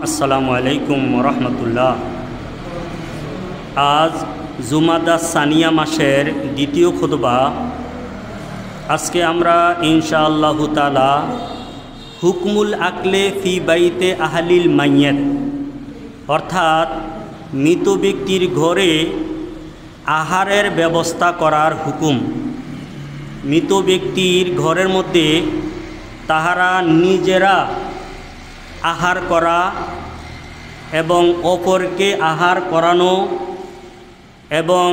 আসসালামু আলাইকুম রহমতুল্লাহ। আজ জুমাদা সানিয়া মাসের দ্বিতীয় খুতবা। আজকে আমরা ইনশাআল্লাহ তাআলা হুকমুল আকলে ফি বাইতে আহলিল মাইয়াত, অর্থাৎ মৃত ব্যক্তির ঘরে আহারের ব্যবস্থা করার হুকুম। মৃত ব্যক্তির ঘরের মধ্যে তাহারা নিজেরা আহার করা এবং অপরকে আহার করানো এবং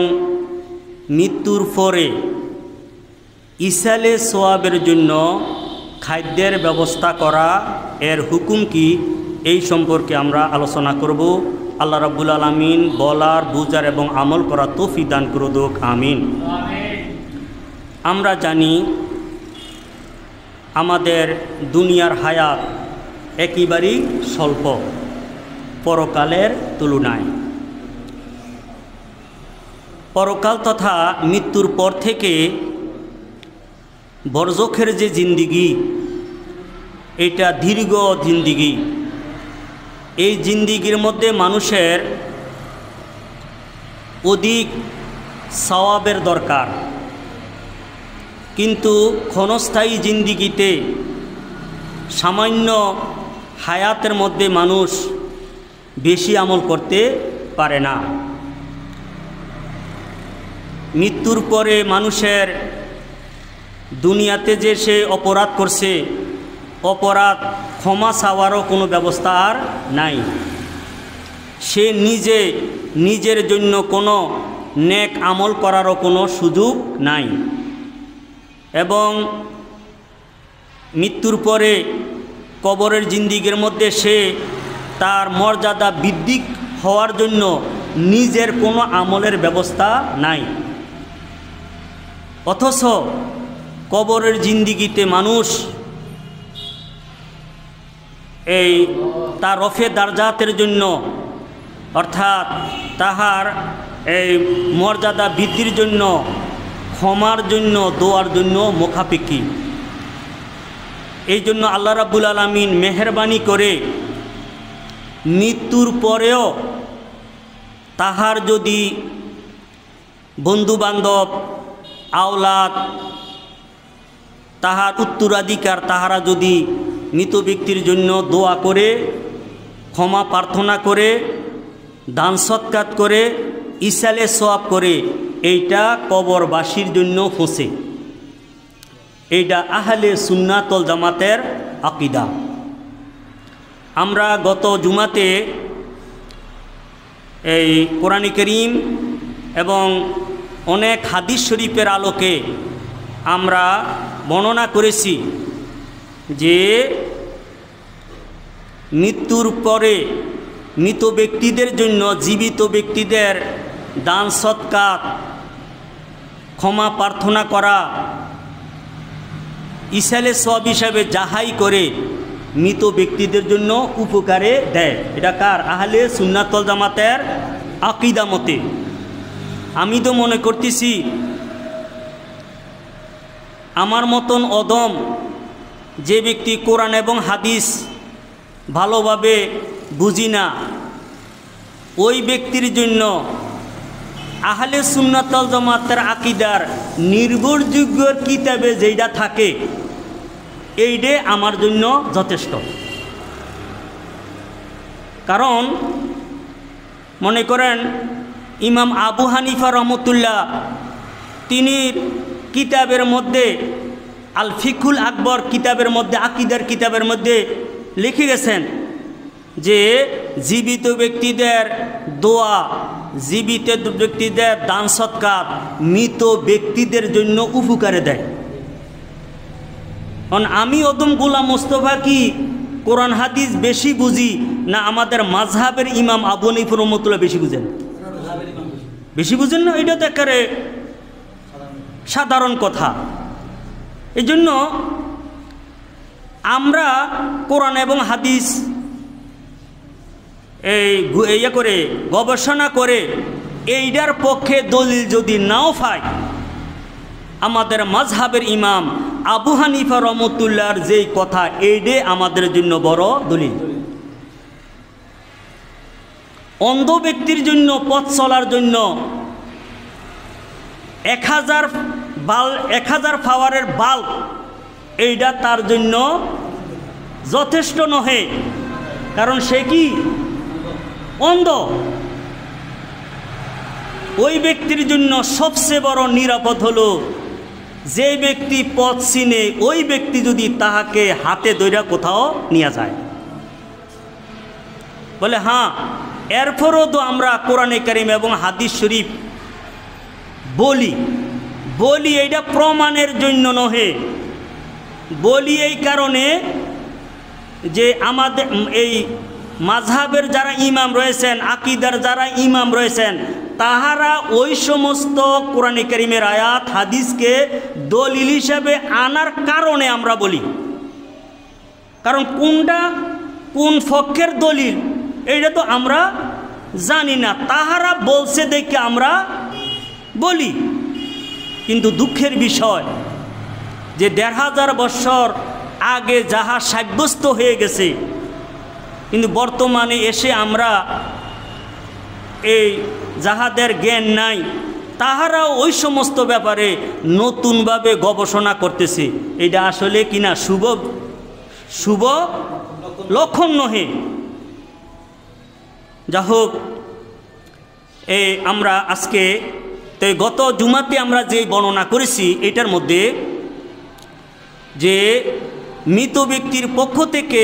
মৃত্যুর পরে ইসালে সোয়াবের জন্য খাদ্যের ব্যবস্থা করা, এর হুকুম কি, এই সম্পর্কে আমরা আলোচনা করব। আল্লাহ রাব্বুল আলামিন বলার, বুঝার এবং আমল করার তৌফিক দান করুক, আমিন। আমরা জানি আমাদের দুনিয়ার হায়াত একেবারেই স্বল্প পরকালের তুলনায়। পরকাল তথা মৃত্যুর পর থেকে বরজখের যে জিন্দিগি, এটা দীর্ঘ জিন্দিগি। এই জিন্দিগির মধ্যে মানুষের অধিক সওয়াবের দরকার, কিন্তু ক্ষণস্থায়ী জিন্দিগিতে সামান্য হায়াতের মধ্যে মানুষ বেশি আমল করতে পারে না। মৃত্যুর পরে মানুষের দুনিয়াতে যে সে অপরাধ করছে, অপরাধ ক্ষমা চাওয়ারও কোনো ব্যবস্থা আর নাই। সে নিজের জন্য কোনো নেক আমল করারও কোনো সুযোগ নাই। এবং মৃত্যুর পরে কবরের জিন্দিগির মধ্যে সে তার মর্যাদা বৃদ্ধি হওয়ার জন্য নিজের কোনো আমলের ব্যবস্থা নাই। অথচ কবরের জিন্দিগিতে মানুষ এই তার রফে দারজাতের জন্য, অর্থাৎ তাহার এই মর্যাদা বৃদ্ধির জন্য, ক্ষমার জন্য, দোয়ার জন্য মুখাপেক্ষী। এই জন্য আল্লাহ রাব্বুল আলামিন মেহেরবানি করে মৃত্যুর পরেও তাহার যদি বন্ধুবান্ধব, আওলাদ, তাহার উত্তরাধিকার, তাহারা যদি মৃত ব্যক্তির জন্য দোয়া করে, ক্ষমা প্রার্থনা করে, দান সৎকার করে, ইসালে সোয়াব করে, এইটা কবরবাসীর জন্য ফসে। এইটা আহলে সুন্নাত ওয়াল জামাতের আকীদা। আমরা গত জুমাতে এই কোরআন কারীম এবং অনেক হাদিস শরীফের আলোকে আমরা বর্ণনা করেছি যে মৃত্যুর পরে মৃত ব্যক্তিদের জন্য জীবিত ব্যক্তিদের দান সৎকার, ক্ষমা প্রার্থনা করা, ইসালে সওয়াব হিসাবে যাহাই করে মৃত ব্যক্তিদের জন্য উপকারে দেয়। এটা কার? আহলে সুন্নাত ওয়াল জামাতের আকীদা মতে। আমি তো মনে করতেছি আমার মতন অদম যে ব্যক্তি কোরআন এবং হাদিস ভালোভাবে বুঝি না, ওই ব্যক্তির জন্য আহলে সুন্নাত ওয়াল জামাতের আকীদার নির্ভরযোগ্য কিতাবে যেটা থাকে, এইটা আমার জন্য যথেষ্ট। কারণ মনে করেন ইমাম আবু হানিফা রহমতুল্লাহ, তিনি কিতাবের মধ্যে আল ফিকুল আকবর কিতাবের মধ্যে, আকীদার কিতাবের মধ্যে লিখে গেছেন যে জীবিত ব্যক্তিদের দোয়া, জীবিত ব্যক্তিদের দান সৎকার মৃত ব্যক্তিদের জন্য উপকারে দেয়। কারণ আমি অদম গোলাম মোস্তফা কি কোরআন হাদিস বেশি বুঝি, না আমাদের মাযহাবের ইমাম আবু হানিফা রহমাতুল্লাহ বেশি বুঝেন? বেশি বুঝেন না? এটা তো একেবারে সাধারণ কথা। এই জন্য আমরা কোরআন এবং হাদিস ইয়ে করে গবেষণা করে এইটার পক্ষে দলিল যদি নাও পাই, আমাদের মাযহাবের ইমাম আবু হানিফা রহমতুল্লাহর যেই কথা, এইটাই আমাদের জন্য বড় দলিল। অন্ধ ব্যক্তির জন্য পথ চলার জন্য 1000 পাওয়ারের বাল্ব এইটা তার জন্য যথেষ্ট নহে, কারণ সে কি অন্ধ। ওই ব্যক্তির জন্য সবচেয়ে বড় নিরাপদ হলো যে ব্যক্তি পথ চিনে ওই ব্যক্তি যদি তাহাকে হাতে ধইরা কোথাও নিয়ে যায়। বলে হ্যাঁ, এরপরও তো আমরা কোরআনে কারিম এবং হাদিস শরীফ বলি এইটা প্রমাণের জন্য নহে, বলি এই কারণে যে আমাদের এই মাযহাবের যারা ইমাম রয়েছেন, আকীদার যারা ইমাম রয়েছেন, তাহারা ওই সমস্ত কোরআনে কারিমের আয়াত হাদিসকে দলিল হিসাবে আনার কারণে আমরা বলি। কারণ কোনটা কোন পক্ষের দলিল এইটা তো আমরা জানি না, তাহারা বলছে দেখে আমরা বলি। কিন্তু দুঃখের বিষয় যে 1500 বছর আগে যাহা সাব্যস্ত হয়ে গেছে, কিন্তু বর্তমানে এসে আমরা এই যাহাদের জ্ঞান নাই তাহারা ওই সমস্ত ব্যাপারে নতুনভাবে গবেষণা করতেছে। এটা আসলে কিনা শুভ লক্ষণ নহে। যা হোক, আমরা আজকে তো গত জুমাতে আমরা যে বর্ণনা করেছি এটার মধ্যে যে মৃত ব্যক্তির পক্ষ থেকে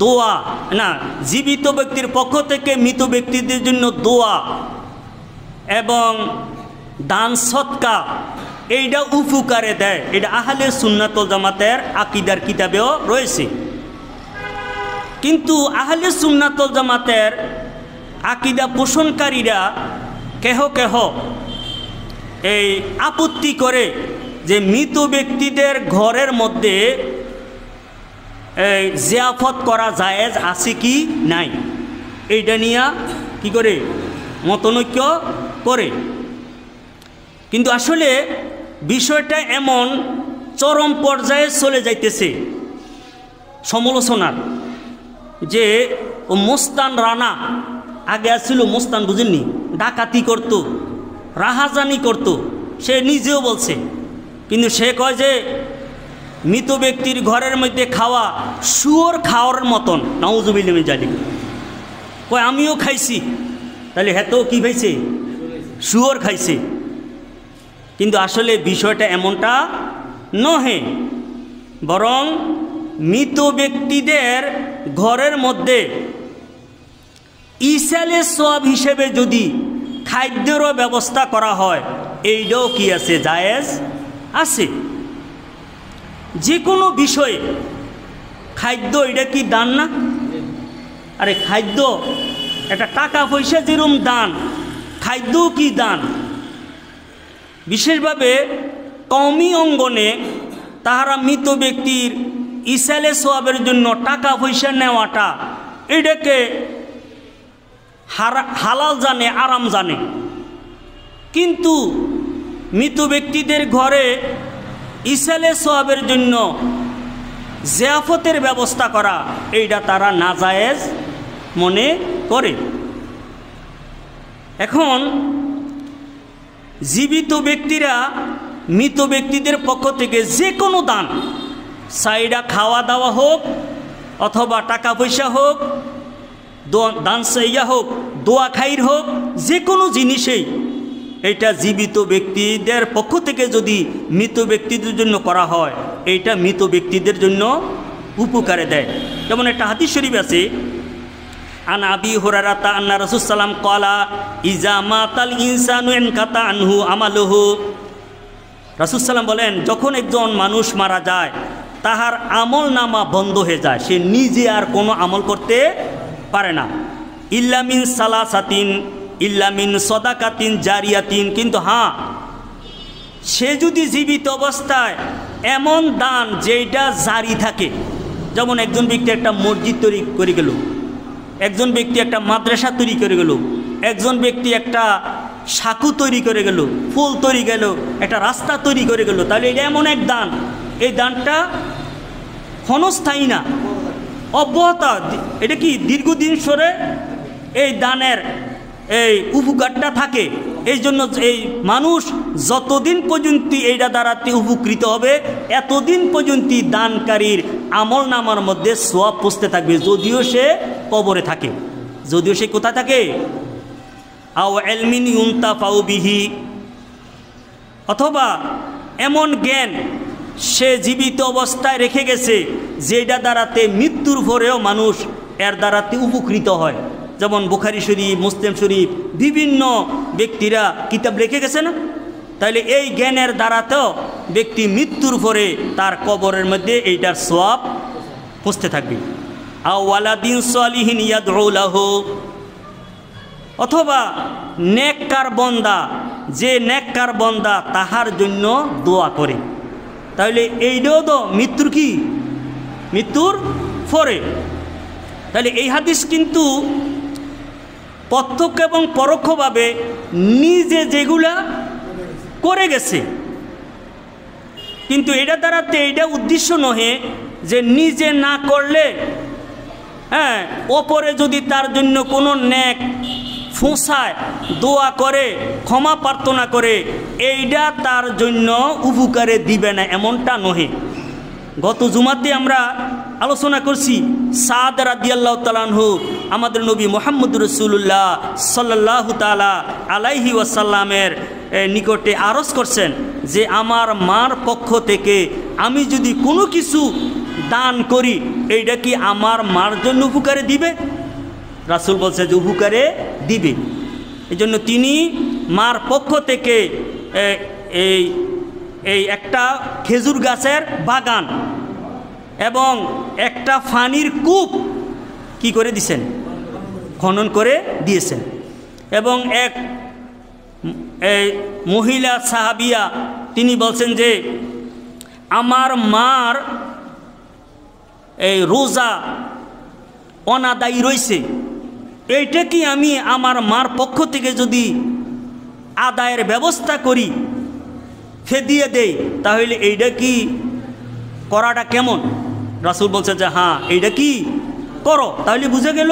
দোয়া না, জীবিত ব্যক্তির পক্ষ থেকে মৃত ব্যক্তিদের জন্য দোয়া এবং দান সৎকা এইটা উপকারে দেয়। এটা আহলে সুন্নাত ওয়াল জামাতের আকীদার কিতাবেও রয়েছে। কিন্তু আহলে সুন্নাত ওয়াল জামাতের আকীদা পোষণকারীরা কেহ এই আপত্তি করে যে মৃত ব্যক্তিদের ঘরের মধ্যে জিয়াফত করা জায়েজ আছে কি নাই, এইটা নিয়ে কি করে মতনৈক্য করে। কিন্তু আসলে বিষয়টা এমন চরম পর্যায়ে চলে যাইতেছে সমালোচনার, যে ও মোস্তান রানা আগে আসছিল, মোস্তান বুঝেননি, ডাকাতি করত, রাহাজানি করত, সে নিজেও বলছে। কিন্তু সে কয় যে মৃত ব্যক্তির ঘরের মধ্যে খাওয়া শুয়োর খাওয়ার মতন, নাউজুবিল্লাহ মিন যালিক। কয় আমিও খাইছি, তাহলে হেতেও কি খাইছে? শুয়োর খাইছে। কিন্তু আসলে বিষয়টা এমনটা নহে, বরং মৃত ব্যক্তিদের ঘরের মধ্যে ইসালে সওয়াব হিসেবে যদি খাদ্যেরও ব্যবস্থা করা হয়, এইটাও কি আছে? জায়েজ আছে। যে কোনো বিষয়ে খাদ্য এটা কি দান না? আরে খাদ্য এটা টাকা পয়সা যেরকম দান, খাদ্যও কি দান। বিশেষভাবে কওমি অঙ্গনে তাহারা মৃত ব্যক্তির ইসালে সওয়াবের জন্য টাকা পয়সা নেওয়াটা এটাকে হালাল জানে, আরাম জানে। কিন্তু মৃত ব্যক্তিদের ঘরে ইসালে সওয়াবের জন্য জিয়াফতের ব্যবস্থা করা এইটা তারা নাজায়েজ মনে করে। এখন জীবিত ব্যক্তিরা মৃত ব্যক্তিদের পক্ষ থেকে যে কোনো দান, সাইডা খাওয়া দাওয়া হোক অথবা টাকা পয়সা হোক, দান সাইয়া হোক, দোয়া খাইর হোক, যে কোনো জিনিসেই এইটা জীবিত ব্যক্তিদের পক্ষ থেকে যদি মৃত ব্যক্তিদের জন্য করা হয়, এইটা মৃত ব্যক্তিদের জন্য উপকারে দেয়। যেমন একটা হাদিস শরীফ আছে, আন আবি হুরায়রা আন্না রাসূল সাল্লাম ক্বালা ইজা মাতাল ইনসানু ইনকাতা আনহু আমালুহু। রাসূল সাল্লাম বলেন, যখন একজন মানুষ মারা যায় তাহার আমল নামা বন্ধ হয়ে যায়, সে নিজে আর কোনো আমল করতে পারে না। ইল্লা মিন সালাসাতিন ইল্লা মিন সদাকাতিন জারিয়াতিন। কিন্তু হ্যাঁ, সে যদি জীবিত অবস্থায় এমন দান যেটা জারি থাকে, যেমন একজন ব্যক্তি একটা মসজিদ তৈরি করে গেল, একজন ব্যক্তি একটা মাদ্রাসা তৈরি করে গেল, একজন ব্যক্তি একটা সাঁকু তৈরি করে গেল, ফুল তৈরি গেল, একটা রাস্তা তৈরি করে গেল, তাহলে এটা এমন এক দান, এই দানটা ক্ষণস্থায়ী না, অব্যাহতা, এটা কি দীর্ঘদিন সরে এই দানের এই উপকারটা থাকে। এই জন্য এই মানুষ যতদিন পর্যন্ত এইটা দ্বারাতে উপকৃত হবে এতদিন পর্যন্ত দানকারীর আমল নামার মধ্যে সওয়াব পৌঁছতে থাকবে, যদিও সে কবরে থাকে, যদিও সে কোথায় থাকে। আও ইলমিন ইউনতাফাউ বিহি, অথবা এমন জ্ঞান সে জীবিত অবস্থায় রেখে গেছে যেটা দ্বারাতে মৃত্যুর পরেও মানুষ এর দ্বারাতে উপকৃত হয়। যেমন বুখারী শরীফ, মুসলিম শরীফ বিভিন্ন ব্যক্তিরা কিতাব রেখে গেছে না, তাহলে এই জ্ঞানের দ্বারাতেও ব্যক্তি মৃত্যুর পরে তার কবরের মধ্যে এইটার সওয়াব পৌঁছতে থাকবে। আও ওয়ালাদিন সালিহিন ইয়াদউ লাহু, অথবা নেককার বান্দা, যে নেককার বান্দা তাহার জন্য দোয়া করে, তাহলে এইটাও তো মৃত্যুর কি, মৃত্যুর পরে। তাহলে এই হাদিস কিন্তু প্রত্যক্ষ এবং পরোক্ষভাবে নিজে যেগুলা করে গেছে, কিন্তু এটা দ্বারাতে এইটা উদ্দেশ্য নহে যে নিজে না করলে অপরে যদি তার জন্য কোনো নেক ফোঁসায় দোয়া করে ক্ষমা প্রার্থনা করে এইটা তার জন্য উপকারে দিবে না, এমনটা নহে। গত জুমাতে আমরা আলোচনা করছি সাদ রাদিয়াল্লাহু তাআলা আনহু আমাদের নবী মুহাম্মদুর রাসূলুল্লাহ সাল্লাল্লাহু তাআলা আলাইহি ওয়াসাল্লামের নিকটে আরজ করছেন যে আমার মার পক্ষ থেকে আমি যদি কোনো কিছু দান করি এইটা কি আমার মার জন্য উপকারে দিবে? রাসূল বলছে যে উপকারে দিবে। এই জন্য তিনি মার পক্ষ থেকে এই একটা খেজুর গাছের বাগান এবং একটা পানির কূপ কি করে দিয়েছেন, খনন করে দিয়েছেন। এবং এক মহিলা সাহাবিয়া তিনি বলছেন যে আমার মার এই রোজা অনাদায়ী রয়েছে, এইটা কি আমি আমার মার পক্ষ থেকে যদি আদায়ের ব্যবস্থা করি, ফেদিয়ে দেই, তাহলে এইটা কি করাটা কেমন? রাসূল বলছে যে হ্যাঁ এইটা কি করো। তাহলে বুঝে গেল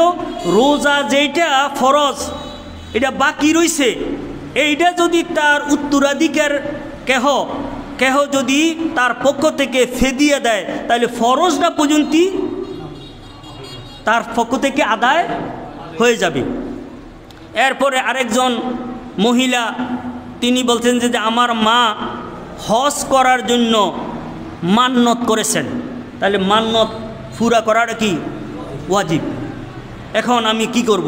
রোজা যেটা ফরজ এটা বাকি রয়েছে, এইটা যদি তার উত্তরাধিকার কেহ যদি তার পক্ষ থেকে ফেদিয়ে দেয় তাহলে ফরজটা পর্যন্ত তার পক্ষ থেকে আদায় হয়ে যাবে। এরপরে আরেকজন মহিলা তিনি বলছেন যে আমার মা হজ করার জন্য মান্নত করেছেন, তাহলে মান্নত পুরা করাটা কি ওয়াজিব। এখন আমি কি করব?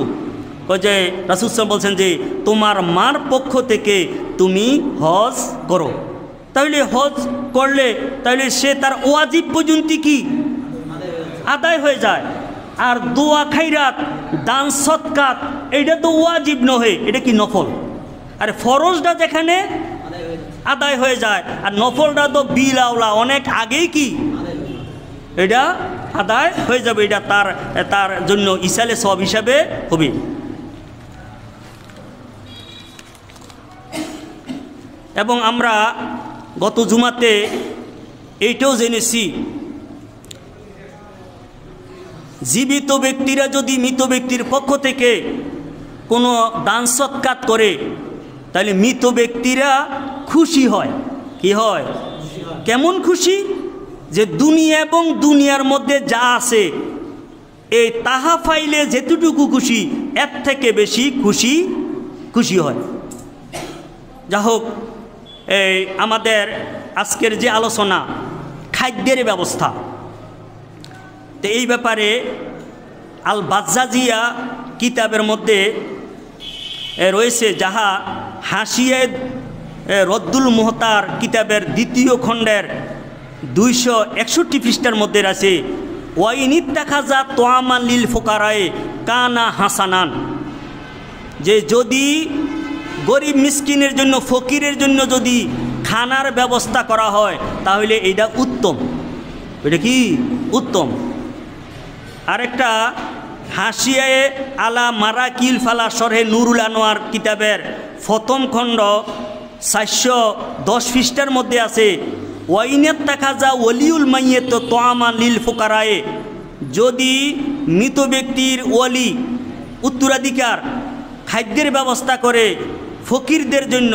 যে রাসূল সাল্লাল্লাহু বলছেন যে তোমার মার পক্ষ থেকে তুমি হজ করো, তাহলে হজ করলে তাহলে সে তার ওয়াজিব পর্যন্ত কি আদায় হয়ে যায়। আর দোয়া খাইরাত দান সৎকাত এইটা তো ওয়াজিব নহে, এটা কি নফল। আর ফরজটা যেখানে আদায় হয়ে যায় আর নফলটা তো বিল আওলা অনেক আগেই কি এটা আদায় হয়ে যাবে, এটা তার জন্য ইসালে সওয়াব হিসাবে হবে। এবং আমরা গত জুমাতে এইটাও জেনেছি জীবিত ব্যক্তিরা যদি মৃত ব্যক্তির পক্ষ থেকে কোনো দান সৎকার করে তাহলে মৃত ব্যক্তিরা খুশি হয়। কি হয়? কেমন খুশি? যে দুনিয়া এবং দুনিয়ার মধ্যে যা আছে এই তাহা পাইলে যেতটুকু খুশি এর থেকে বেশি খুশি হয়। যা হোক, এই আমাদের আজকের যে আলোচনা খাদ্যের ব্যবস্থা, তো এই ব্যাপারে আল বাজ্জাজিয়া কিতাবের মধ্যে রয়েছে, যাহা হাসিয়ে রদ্দুল মুহতার কিতাবের 2য় খণ্ডের 261 পৃষ্ঠার মধ্যে আছে ওয়াইনিত্তাখাজা তোয়ামান লিল ফুকারায়ে কানা হাসানান, যে যদি গরিব মিসকিনের জন্য ফকিরের জন্য যদি খানার ব্যবস্থা করা হয় তাহলে এটা উত্তম। এটা কি উত্তম। আরেকটা হাসিয়ায়ে আলা মারাকিল ফালা শরহে নুরুল আনোয়ার কিতাবের 1ম খণ্ড 410 পৃষ্ঠার মধ্যে আছে ওয়াইনাত তাকাজা ওলিউল মাইয়াত তোয়ামান লিল ফুকারায়ে যদি মৃত ব্যক্তির ওয়ালি উত্তরাধিকার খাদ্যের ব্যবস্থা করে ফকিরদের জন্য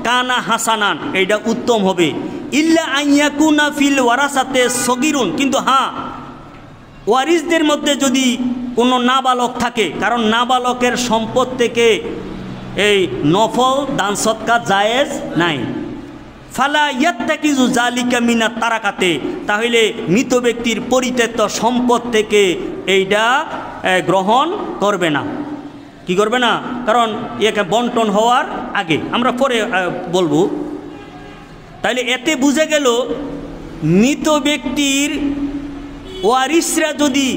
কানা হাসানান, এইটা উত্তম হবে। ইল্লা আইয়াকুনা ফিল ওয়ারাসাতে সগিরুন, কিন্তু হ্যাঁ ওয়ারিসদের মধ্যে যদি কোনো নাবালক থাকে, কারণ নাবালকের সম্পদ থেকে এই নফল দান সৎকার জায়েজ নাই। ফালা ইয়াত্তাকিজু জালিকা মিনাত তারাকাতে, তাহলে মৃত ব্যক্তির পরিত্যক্ত সম্পদ থেকে এইটা গ্রহণ করবে না। কি করবে না? কারণ একে বন্টন হওয়ার আগে, আমরা পরে বলবো। তাইলে এতে বুঝে গেল মৃত ব্যক্তির ওয়ারিসরা যদি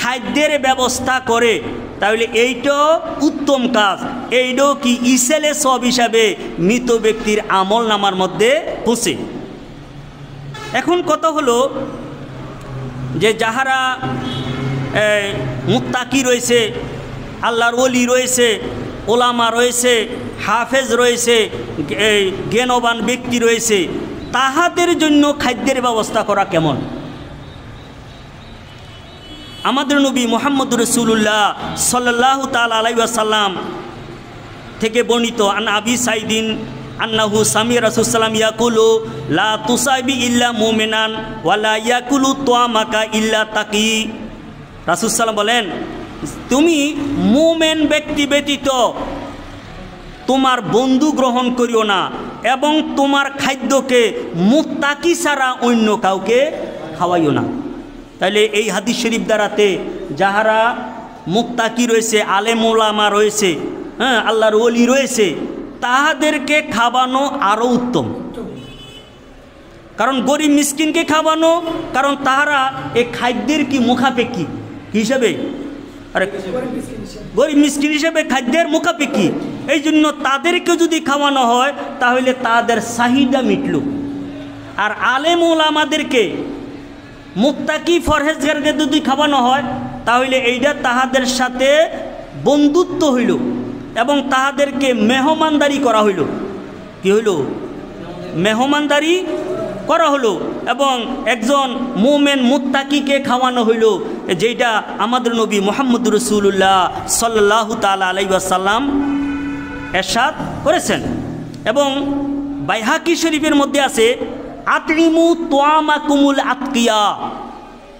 খাদ্যের ব্যবস্থা করে তাহলে এইটাও উত্তম কাজ, এইটাও কি ইসেলে সব হিসাবে মৃত ব্যক্তির আমল নামার মধ্যে পৌঁছে। এখন কথা হলো যে যাহারা মুত্তাকি রয়েছে, আল্লাহর ওলি রয়েছে, ওলামা রয়েছে, হাফেজ রয়েছে, জ্ঞানবান ব্যক্তি রয়েছে, তাহাদের জন্য খাদ্যের ব্যবস্থা করা কেমন? আমাদের নবী মুহাম্মদুর রাসূলুল্লাহ সাল্লাল্লাহু তাআলা আলাইহি ওয়াসাল্লাম থেকে বর্ণিত, আন আবি সাইদিন আন্নাহু সামি রাসূলুল্লাহ সাল্লাম ইয়াকুলু লা তুসাইবি ইল্লা মুমিনান ওয়ালা ইয়াকুলু তুআমাকা ইল্লা তাকি। রাসূলুল্লাহ সাল্লাম বলেন, তুমি মুমিন ব্যক্তি ব্যতীত তোমার বন্ধু গ্রহণ করিও না এবং তোমার খাদ্যকে মুত্তাকি ছাড়া অন্য কাউকে খাওয়াইও না। তাহলে এই হাদিস শরীফ দ্বারাতে যাহারা মুত্তাকি রয়েছে, আলেম ওলামা রয়েছে, হ্যাঁ আল্লাহর ওলি রয়েছে, তাহাদেরকে খাওয়ানো আরও উত্তম। কারণ গরিব মিসকিনকে খাওয়ানো, কারণ তাহারা এই খাদ্যের কি মুখাপেক্ষী হিসেবে, আরে গরিব মিসকিন হিসেবে খাদ্যের মুখাপেক্ষী, এই জন্য তাদেরকে যদি খাওয়ানো হয় তাহলে তাদের চাহিদা মিটল। আর আলেম ওলামাদেরকে মুত্তাকি ফরহেজগারকে যদি খাওয়ানো হয় তাহলে এইটা তাহাদের সাথে বন্ধুত্ব হইল এবং তাহাদেরকে মেহমানদারি করা হইল। কি হইল? মেহমানদারি করা হলো এবং একজন মুমিন মুত্তাকিকে খাওয়ানো হইল, যেটা আমাদের নবী মুহাম্মদুর রাসূলুল্লাহ সাল্লাল্লাহু তাআলা আলাইহি ওয়াসাল্লাম ইরশাদ করেছেন। এবং বাইহাকি শরীফের মধ্যে আছে, আতরিমু তোয়ামাকুমুল আতকিয়া,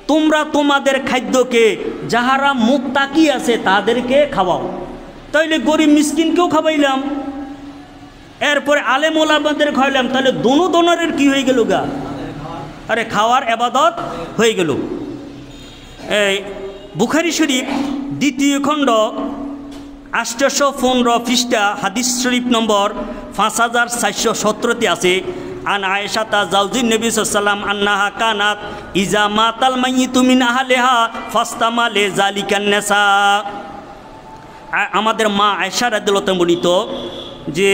তোমরা তোমাদের খাদ্যকে যাহারা মুত্তাকি আছে তাদেরকে খাওয়াও। তাইলে গরিব মিসকিনকেও খাওয়াইলাম, এরপরে আলেম ওলামাদের খাওয়াইলাম, তাহলে দোনো দোনরের কি হয়ে গেল গা? আরে খাওয়ার ইবাদত হয়ে গেল। এই বুখারী শরীফ 2য় খণ্ড 815 পৃষ্ঠা হাদিস শরীফ নম্বর 5417 আছে, আন আয়েশাতা জাওজিন নবী সাল্লাল্লাহু আলাইহি ওয়াসাল্লাম আন্নাহা কানাত ইজা মাতাল মাইয়িতু মিন আহলিহা ফাস্তামা লি যালিকান নিসা। আমাদের মা আয়েশা রাদিয়াল্লাহু তাআলা বর্ণিত যে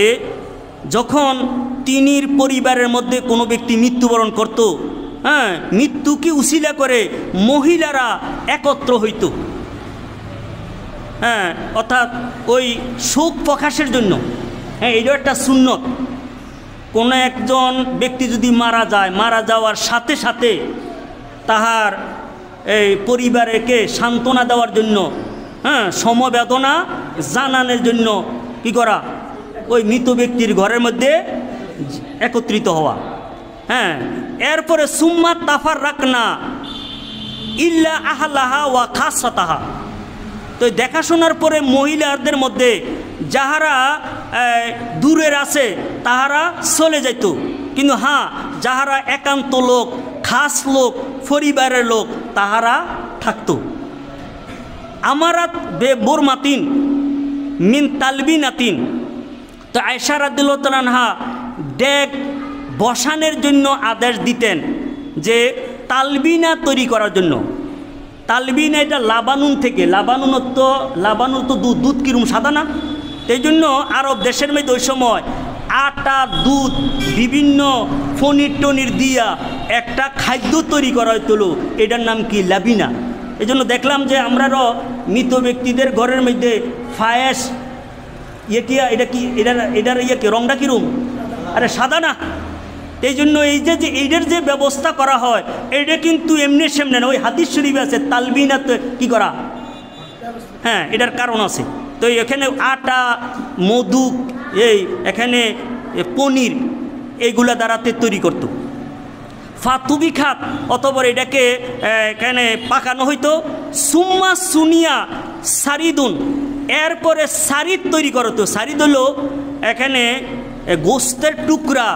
যখন তিনির পরিবারের মধ্যে কোনো ব্যক্তি মৃত্যুবরণ করত, হ্যাঁ মৃত্যুকে উসিলা করে মহিলারা একত্র হইত, হ্যাঁ অর্থাৎ ওই শোক প্রকাশের জন্য। হ্যাঁ এইটা একটা সুন্নত। কোনো একজন ব্যক্তি যদি মারা যায়, মারা যাওয়ার সাথে সাথে তাহার এই পরিবারকে সান্ত্বনা দেওয়ার জন্য, হ্যাঁ সমবেদনা জানানোর জন্য কি করা? ওই মৃত ব্যক্তির ঘরের মধ্যে একত্রিত হওয়া। হ্যাঁ এরপরে সুম্মা তাফার রাখনা ইল্লা আহলাহা ওয়া খাসাতাহা, তো দেখাশোনার পরে মহিলাদের মধ্যে যাহারা দূরের আছে তাহারা চলে যেত, কিন্তু হ্যাঁ যাহারা একান্ত লোক, খাস লোক, পরিবারের লোক তাহারা থাকতো। আমারাত বে বোরমাতিন মিন তালবিনাতিন, তো আয়েশা রাদিয়াল্লাহু তাআলা আনহা ডেক বসানোর জন্য আদেশ দিতেন যে তালবিনা তৈরি করার জন্য। তালবিনা এটা লাবানুন থেকে, লাবানুন তো দুধ কিরম সাদা না, এই জন্য আরব দেশের মধ্যে ওই সময় আটা দুধ বিভিন্ন পনির টনির দিয়া একটা খাদ্য তৈরি করা হইতো, এটার নাম কি? লাবিনা। এই জন্য দেখলাম যে আমরাও মৃত ব্যক্তিদের ঘরের মধ্যে ফায়েস ইয়ে কি, এটা কি এটার ইয়ে কি রংটা কিরম? আরে সাদা না, এই জন্য এই যে এইটার যে ব্যবস্থা করা হয় এটা কিন্তু এমনি সেমনি না, ওই হাদিস শরীফ আছে তালবিনাত কি করা, হ্যাঁ এটার কারণ আছে। তো এখানে আটা, মধু, এখানে পনির এইগুলা দ্বারাতে তৈরি করতো। ফাতুবি খাত অতপর এটাকে এখানে পাকানো হইতো। সুম্মা সুনিয়া সারিদুন, এরপরে সারিদ তৈরি করতো। সারিদ হলো এখানে গোস্তের টুকরা,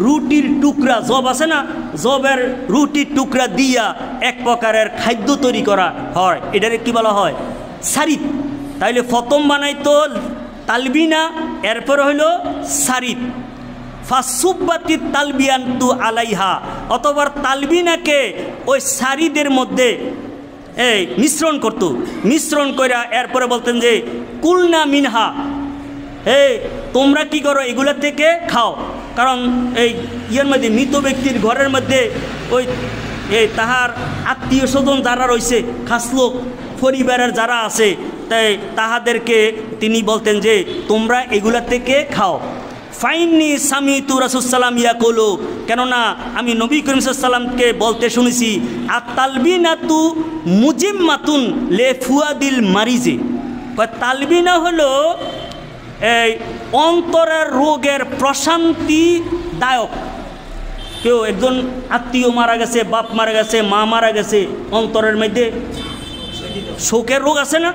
রুটির টুকরা, জব আছে না, জবের রুটির টুকরা দিয়া এক প্রকারের খাদ্য তৈরি করা হয়, এটারে কি বলা হয়, সারিদ। তাইলে প্রথম বানাইতো তালবিনা, এরপর হইল সারিদ। ফাসুব্বাতি তালবিয়ান্তু আলাইহা, অথবা তালবিনাকে ওই সারিদের মধ্যে মিশ্রণ করত। মিশ্রণ কইরা এরপরে বলতেন যে কুলনা মিনহা, তোমরা কি করো এগুলা থেকে খাও। কারণ এই ইয়ের মধ্যে মৃত ব্যক্তির ঘরের মধ্যে ওই তাহার আত্মীয় স্বজন যারা রয়েছে, খাস লোক পরিবারের যারা আছে, তাই তাহাদেরকে তিনি বলতেন যে তোমরা এগুলা থেকে খাও। ফাইননি সামিতু রাসূলুল্লাহ ইয়াকুলু, কেননা আমি নবী করিম সাল্লাল্লাহু আলাইহি ওয়াসাল্লামকে বলতে শুনেছি আত-তালবিনাতু মুজিম্মাতুন লে ফুয়াদিল মারিজে। তালবিনা হলো এই অন্তরের রোগের প্রশান্তিদায়ক। কেউ একজন আত্মীয় মারা গেছে, বাপ মারা গেছে, মা মারা গেছে, অন্তরের মধ্যে শোকের রোগ আছে না,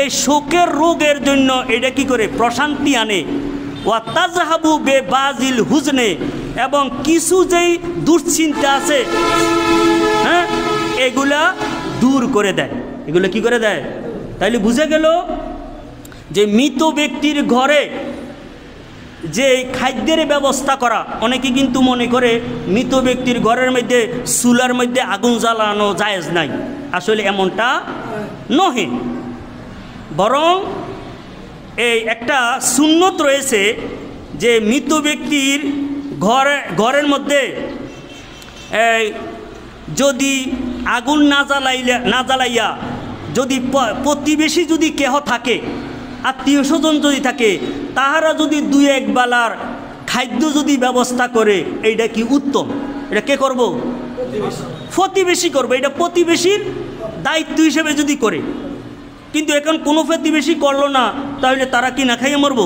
এই শোকের রোগের জন্য এটা কি করে প্রশান্তি আনে। ওয়া তাজহাবু বেবাজিল হুজনে, এবং কিছু যেই দুশ্চিন্তা আছে, হ্যাঁ, এগুলা দূর করে দেয়। এগুলো কি করে দেয়? তাইলে বুঝে গেল যে মৃত ব্যক্তির ঘরে যে খাদ্যের ব্যবস্থা করা, অনেকে কিন্তু মনে করে মৃত ব্যক্তির ঘরের মধ্যে চুলার মধ্যে আগুন জ্বালানো জায়েজ নাই। আসলে এমনটা নহে, বরং এই একটা সুন্নত রয়েছে যে মৃত ব্যক্তির ঘরের মধ্যে যদি আগুন না জ্বালাইয়া যদি প্রতিবেশী যদি কেহ থাকে, আত্মীয় স্বজন যদি থাকে, তাহারা যদি দুই এক বেলার খাদ্য যদি ব্যবস্থা করে, এইটা কি উত্তম? এটা কে করব? প্রতিবেশী করবে। এটা প্রতিবেশীর দায়িত্ব হিসেবে যদি করে। কিন্তু এখন কোনো প্রতিবেশী করলো না, তাহলে তারা কি না খাইয়ে মরব?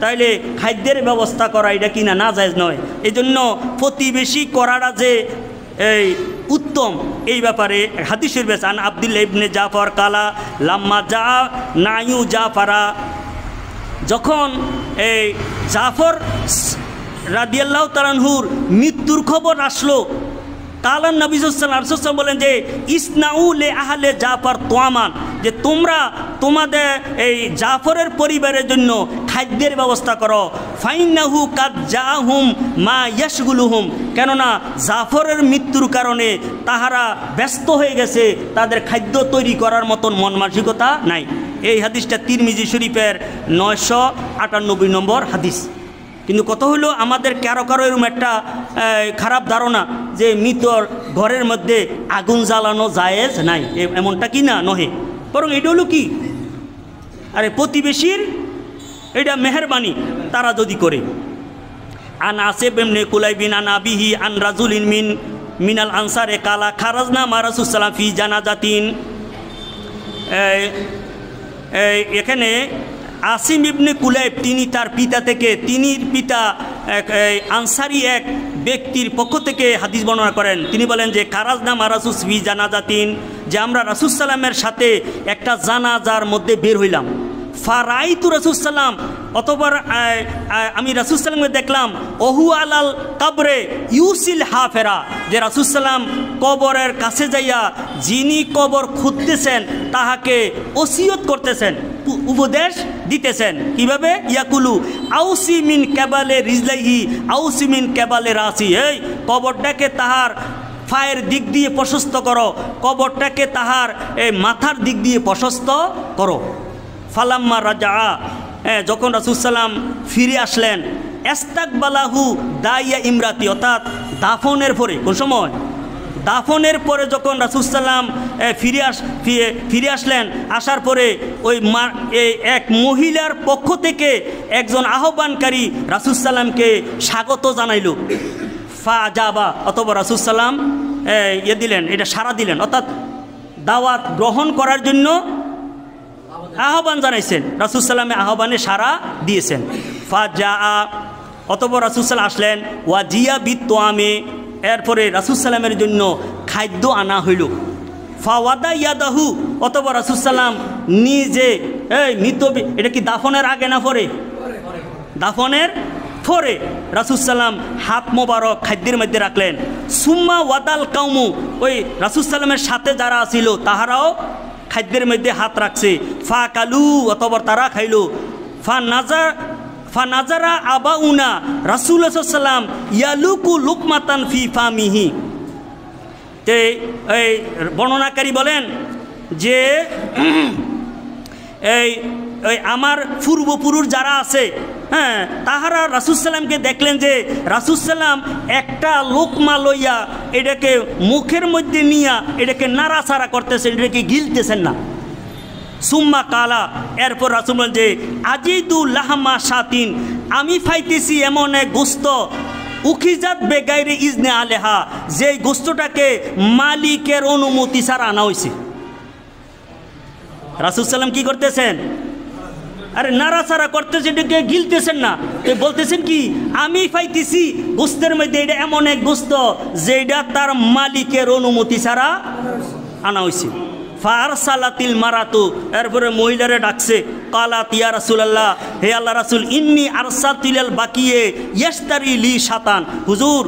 তাইলে খাদ্যের ব্যবস্থা করা এটা কি না জায়েজ নয়। এই জন্য প্রতিবেশী করাটা যে এই উত্তম, এই ব্যাপারে হাদিসের বেসান আব্দুল্লাহ ইবনে জাফর কালা লাম্মা জা নায়ু জাফারা, যখন এই জাফর রাদিয়াল্লাহু তাআলা আনহুর মৃত্যুর খবর আসলো, কালান নবী সাল্লাল্লাহু আলাইহি ওয়াসাল্লাম বলেন যে ইসনাউ লে আহলে জাফর তোয়ামান, যে তোমরা তোমাদের এই জাফরের পরিবারের জন্য খাদ্যের ব্যবস্থা করো। ফাইন্নাহু কাদ জাহুম মা ইয়াশগুলুহুম, কেননা জাফরের মৃত্যুর কারণে তাহারা ব্যস্ত হয়ে গেছে, তাদের খাদ্য তৈরি করার মতন মন মানসিকতা নাই। এই হাদিসটা তিরমিজি শরীফের 998 নম্বর হাদিস। কিন্তু কত হলো আমাদের কারো কারো এরকম একটা খারাপ ধারণা যে মৃতর ঘরের মধ্যে আগুন জ্বালানো জায়েজ নাই, এমনটা কি না নহে, বরং এটা হলো কি, আরে প্রতিবেশীর এটা মেহরবানি তারা যদি করে। আন আসিব ইবনে কুলাইবিন আন আবিহি আন রাজুলিন মিনাল আনসারে কালা খারাজনা মা রাসূলুল্লাহ সাল্লাল্লাহু আলাইহি ওয়াসাল্লাম ফি জানাজাতিন। এখানে আসিম ইবনে কুলাইব, তিনি তার পিতা থেকে, তিনি পিতা আনসারি এক ব্যক্তির পক্ষ থেকে হাদিস বর্ণনা করেন। তিনি বলেন যে খারাজনা মা রাসূল ফি জানাজাতিন, যে আমরা রাসূল সাল্লামের সাথে একটা জানাজার মধ্যে বের হইলাম। ফারাইতু রাসূল সাল্লাম, অতঃপর আমি রাসূল সাল্লামকে দেখলাম ওহু আলাল কবরে ইউসিল হাফেরা, যে রাসূল সাল্লাম কবরের কাছে যাইয়া যিনি কবর খুঁড়তেছেন তাহাকে ওসিয়ত করতেছেন, উপদেশ দিতেছেন। কিভাবে? ইয়াকুলু আউসি মিন কেবালে রিজলাইহি আউসি মিন কেবালে রাসি, এই কবরটাকে তাহার পায়ের দিক দিয়ে প্রশস্ত করো, কবরটাকে তাহার মাথার দিক দিয়ে প্রশস্ত করো। ফালাম্মা রাজা, যখন রাসূল সাল্লাম ফিরে আসলেন, ইস্তাকবালাহু দাইয়া ইমরাতি, অর্থাৎ দাফনের পরে, কোন সময়? দাফনের পরে যখন রাসূল সাল্লাম ফিরে আসলেন, আসার পরে ওই এক মহিলার পক্ষ থেকে একজন আহ্বানকারী রাসূল সাল্লামকে স্বাগত জানাইল। ফা আজাবা, অথবা রাসূল সাল্লাম দিলেন, এটা সাড়া দিলেন, অর্থাৎ দাওয়াত গ্রহণ করার জন্য আহ্বান জানাইছেন। রাসূল সাল্লামের আহ্বানে সাড়া দিয়েছেন। ফা জা, অতঃপর রাসূল সাল্লাম আসলেন। ওয়াজিয়া বিত্তোয়ামে, এরপরে রাসূল সাল্লামের জন্য খাদ্য আনা হইল। ফা ওয়াদা ইয়াদাহু, অতঃপর রাসূল সাল্লাম নিজে মৃত, এটা কি দাফনের আগে না পরে? দাফনের পরে রাসূল সাল্লাম হাত মোবারক খাদ্যের মধ্যে রাখলেন। সুম্মা ওয়াদাল কাউমু, ওই রাসূল সাল্লামের সাথে যারা ছিল তাহারাও খাদ্যের মধ্যে হাত রাখছে। ফা কালু, অতঃপর তারা খাইল। ফা নাজারা আবাউনা রাসূলুল্লাহ সাল্লাল্লাহু আলাইহি ওয়াসাল্লাম ইয়ালুকু লুকমাতান ফি ফামিহি। তে এই বর্ণনাকারী বলেন যে এই আমার পূর্বপুরুষ যারা আছে, হ্যাঁ, তাহারা রাসূল সাল্লামকে দেখলেন যে রাসূল সাল্লাম একটা লোকমা লইয়া এটাকে মুখের মধ্যে নিয়া এটাকে নাড়াচাড়া করতেছেন, এটাকে গিলতেছেন না। সুম্মা কালা, এরপর রাসূল বলেন যে আজিদু লাহমা শাতিন, আমি পাইতেছি এমন এক গোস্ত উখিজাত বেগাইরে ইজনে আলেহা, যে গোস্তটাকে মালিকের অনুমতি ছাড়া আনা হয়েছে। রাসূল সাল্লাম কি করতেছেন? আরে নাড়াচাড়া করতেছেন, এটাকে গিলতেছেন না। বলতেছেন কি, আমি পাইতেছি গোস্তের মধ্যে এটা এমন এক গোস্ত যেটা তার মালিকের অনুমতি ছাড়া আনা হয়েছে। ফারসালাতিল মারাতু, এরপরে মহিলারে ডাকছে। কালাত ইয়া রাসূলুল্লাহ, হে আল্লাহ রাসূল, ইন্নী আরসাতিলাল বাকিয়ে ইয়াশতারি লি শাতান, হুজুর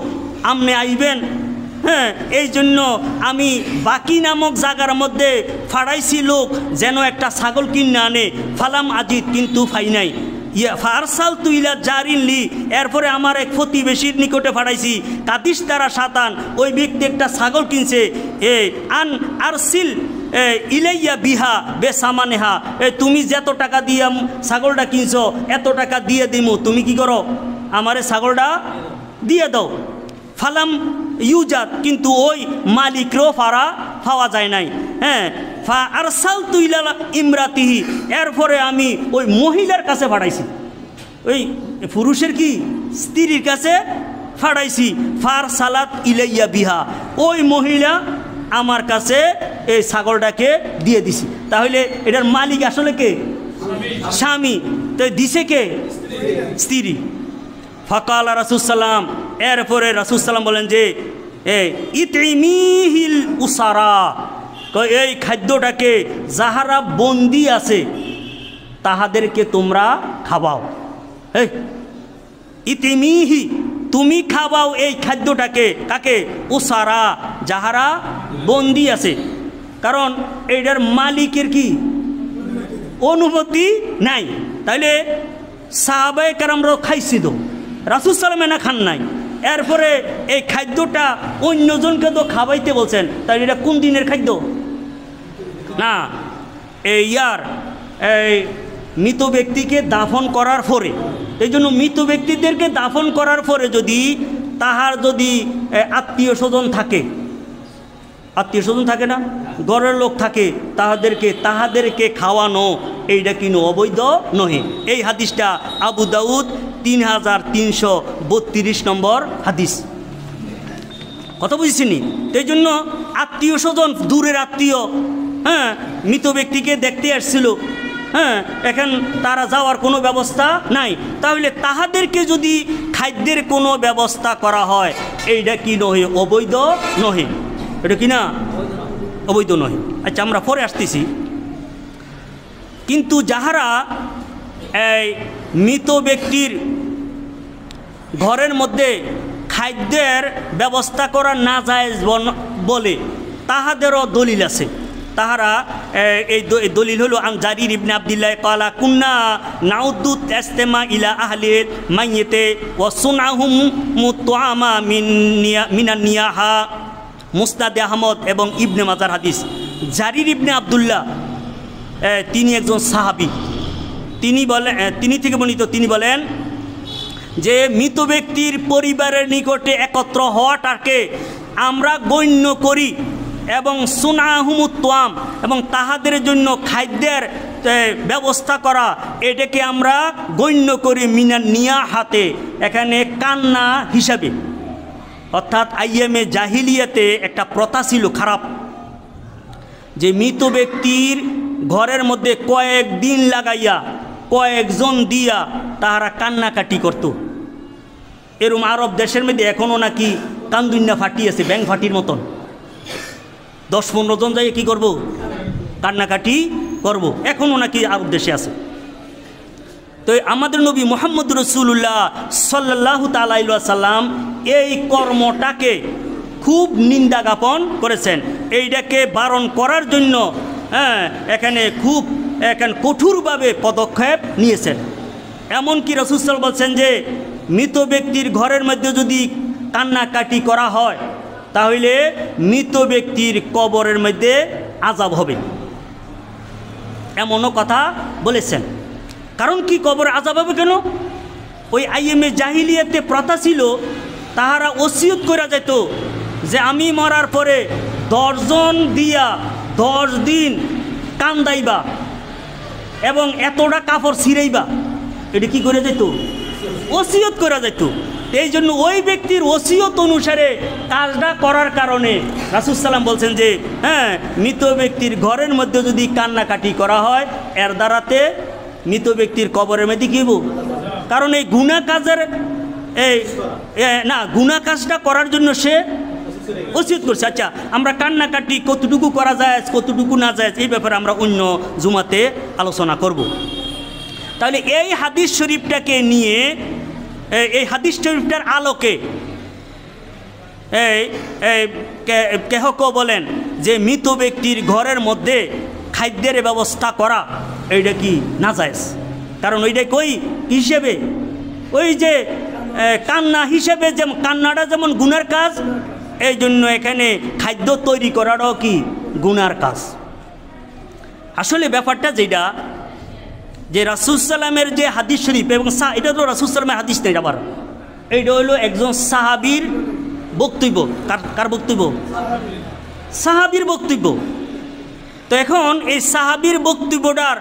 আপনি আইবেন, হ্যাঁ, এই জন্য আমি বাকি নামক জায়গার মধ্যে ফাড়াইছি লোক যেন একটা ছাগল কিনে আনে। ফালাম আজিদ, কিন্তু ফাই নাই। ফারসাল তুইলা জারিন লি, এরপরে আমার এক প্রতিবেশীর নিকটে ফাড়াইছি। কাদিস তারা শাতান, ওই ব্যক্তি একটা ছাগল কিনছে। আন আরসিল ইলাইয়া বিহা বে সামানেহা, তুমি যত টাকা দিয়ে ছাগলটা কিনছো এত টাকা দিয়ে দিমু, তুমি কি করো, আমারে ছাগলটা দিয়ে দাও। ফালাম ইউজাদ, কিন্তু ওই মালিকরও পাওয়া যায় নাই। হ্যাঁ, ফা আরসাল তুইলা ইমরাতিহি, এরপরে আমি ওই মহিলার কাছে পাঠাইছি, ওই পুরুষের কি স্ত্রীর কাছে পাঠাইছি। ফার সালাত ইলাইয়া বিহা, ওই মহিলা আমার কাছে এই ছাগলটাকে দিয়ে দিছি। তাহলে এটার মালিক আসলে কে? স্বামী। তো দিছে কে? স্ত্রী। ফাকাল রাসূল সাল্লাম, এরপরে রাসূল সাল্লাম বলেন যে ইতইমিহিল উসারা, এই খাদ্যটাকে যাহারা বন্দি আছে তাহাদেরকে তোমরা খাওয়াও। ইতইমিহি, তুমি খাওয়াও এই খাদ্যটাকে, কাকে? উসারা, যাহারা বন্দি আছে। কারণ এইটার মালিকের কি অনুমতি নাই। তাইলে সাহাবায়ে কেরামরা খাইছিল, রাসূল সাল্লাম না খান নাই। এরপরে এই খাদ্যটা অন্যজনকে তো খাওয়াইতে বলছেন, তাই এটা কোন দিনের খাদ্য? না, এই মৃত ব্যক্তিকে দাফন করার পরে। এই জন্য মৃত ব্যক্তিদেরকে দাফন করার পরে যদি তাহার যদি আত্মীয় স্বজন থাকে, আত্মীয় স্বজন থাকে না, ঘরের লোক থাকে, তাহাদেরকে খাওয়ানো এইটা কিন্তু অবৈধ নহে। এই হাদিসটা আবু দাউদ 3332 নম্বর হাদিস। কথা বুঝেছিনি? এই জন্য আত্মীয় স্বজন, দূরের আত্মীয়, হ্যাঁ, মৃত ব্যক্তিকে দেখতে আসছিল, হ্যাঁ, এখন তারা যাওয়ার কোনো ব্যবস্থা নাই, তাহলে তাহাদেরকে যদি খাদ্যের কোনো ব্যবস্থা করা হয় এইটা কি নহে? অবৈধ নহে। এটা কি না? অবৈধ নহে। আচ্ছা, আমরা পরে আসতেছি। কিন্তু যাহারা এই মৃত ব্যক্তির ঘরের মধ্যে খাদ্যের ব্যবস্থা করা না যায় বলে, তাহাদেরও দলিল আছে। তাহারা এই দলিল হলো আন জারির ইবনে আব্দুল্লাহ ক্বালা কুন্না নাউদ্দুত ইস্তেমা ইলা আহলিল মাইয়িতে ওয়া সুনআহুম মুতআমা মিনান নিয়াহা, মুসনাদে আহমদ এবং ইবনে মাজার হাদিস। জারির ইবনে আব্দুল্লাহ তিনি একজন সাহাবী। তিনি থেকে বর্ণিত, তিনি বলেন যে মৃত ব্যক্তির পরিবারের নিকটে একত্র হওয়াটাকে আমরা গণ্য করি এবং সুনাহুমুত্তাম এবং তাহাদের জন্য খাদ্যের ব্যবস্থা করা, এটাকে আমরা গণ্য করি মিনান নিয়া হাতে, এখানে কান্না হিসাবে। অর্থাৎ আইএমএ জাহিলিয়াতে একটা প্রথা ছিল খারাপ, যে মৃত ব্যক্তির ঘরের মধ্যে কয়েকদিন লাগাইয়া কয়েকজন দিয়া তাহারা কান্নাকাটি করত। এরম আরব দেশের মধ্যে এখনও নাকি কান্দুন্যা ফাটিয়েছে, ব্যাং ফাটির মতন। 10-15 জন যাই কী করব, কান্নাকাটি করব, এখনও নাকি আরব দেশে আছে। তো আমাদের নবী মুহাম্মদ রাসূলুল্লাহ সাল্লাল্লাহু তাআলা আলাইহি ওয়াসাল্লাম এই কর্মটাকে খুব নিন্দা জ্ঞাপন করেছেন। এইটাকে বারণ করার জন্য এখানে খুব কঠোরভাবে পদক্ষেপ নিয়েছেন। এমনকি রাসূল সাল্লাল্লাহু বলছেন যে মৃত ব্যক্তির ঘরের মধ্যে যদি কান্নাকাটি করা হয় তাহলে মৃত ব্যক্তির কবরের মধ্যে আযাব হবে, এমনও কথা বলেছেন। কারণ কি কবরে আযাব হবে কেন? ওই আইএমএ জাহিলিয়াতে প্রথা ছিল, তাহারা ওসিয়ত করে যেত যে আমি মরার পরে 10 জন দিয়া 10 দিন কান্দাইবা এবং এতটা কাপড় ছিঁড়াইবা। এটা কি করে যেত? ওসিয়ত করা যেত। এই জন্য ওই ব্যক্তির ওসিয়ত অনুসারে কাজটা করার কারণে রাসূল সাল্লাম বলছেন যে মৃত ব্যক্তির ঘরের মধ্যে যদি কান্নাকাটি করা হয় এর দ্বারাতে মৃত ব্যক্তির কবরের মধ্যে কি হইব? কারণ এই গুনাহ কাজের গুনাহ কাজটা করার জন্য সে ওসিয়ত করছে। আচ্ছা, আমরা কান্নাকাটি কতটুকু করা যায় কতটুকু না যায় এই ব্যাপারে আমরা অন্য জুমাতে আলোচনা করব। তাহলে এই হাদিস শরীফটাকে নিয়ে, এই হাদিস শরীফটার আলোকে কেহ বলেন যে মৃত ব্যক্তির ঘরের মধ্যে খাদ্যের ব্যবস্থা করা এইটা কি নাজায়েজ। কারণ ওইটা কই হিসেবে, ওই যে কান্না হিসেবে, যেমন কান্নাটা যেমন গুনার কাজ, এই জন্য এখানে খাদ্য তৈরি করাটাও কি গুনার কাজ। আসলে ব্যাপারটা যেটা, যে রাসূল সাল্লামের যে হাদিস শরীফ, এবং এটা তো রাসূল সাল্লামের হাদিস নেই, আবার এইটা হলো একজন সাহাবীর বক্তব্য। কার বক্তব্য? সাহাবীর বক্তব্য। তো এখন এই সাহাবীর বক্তব্যটার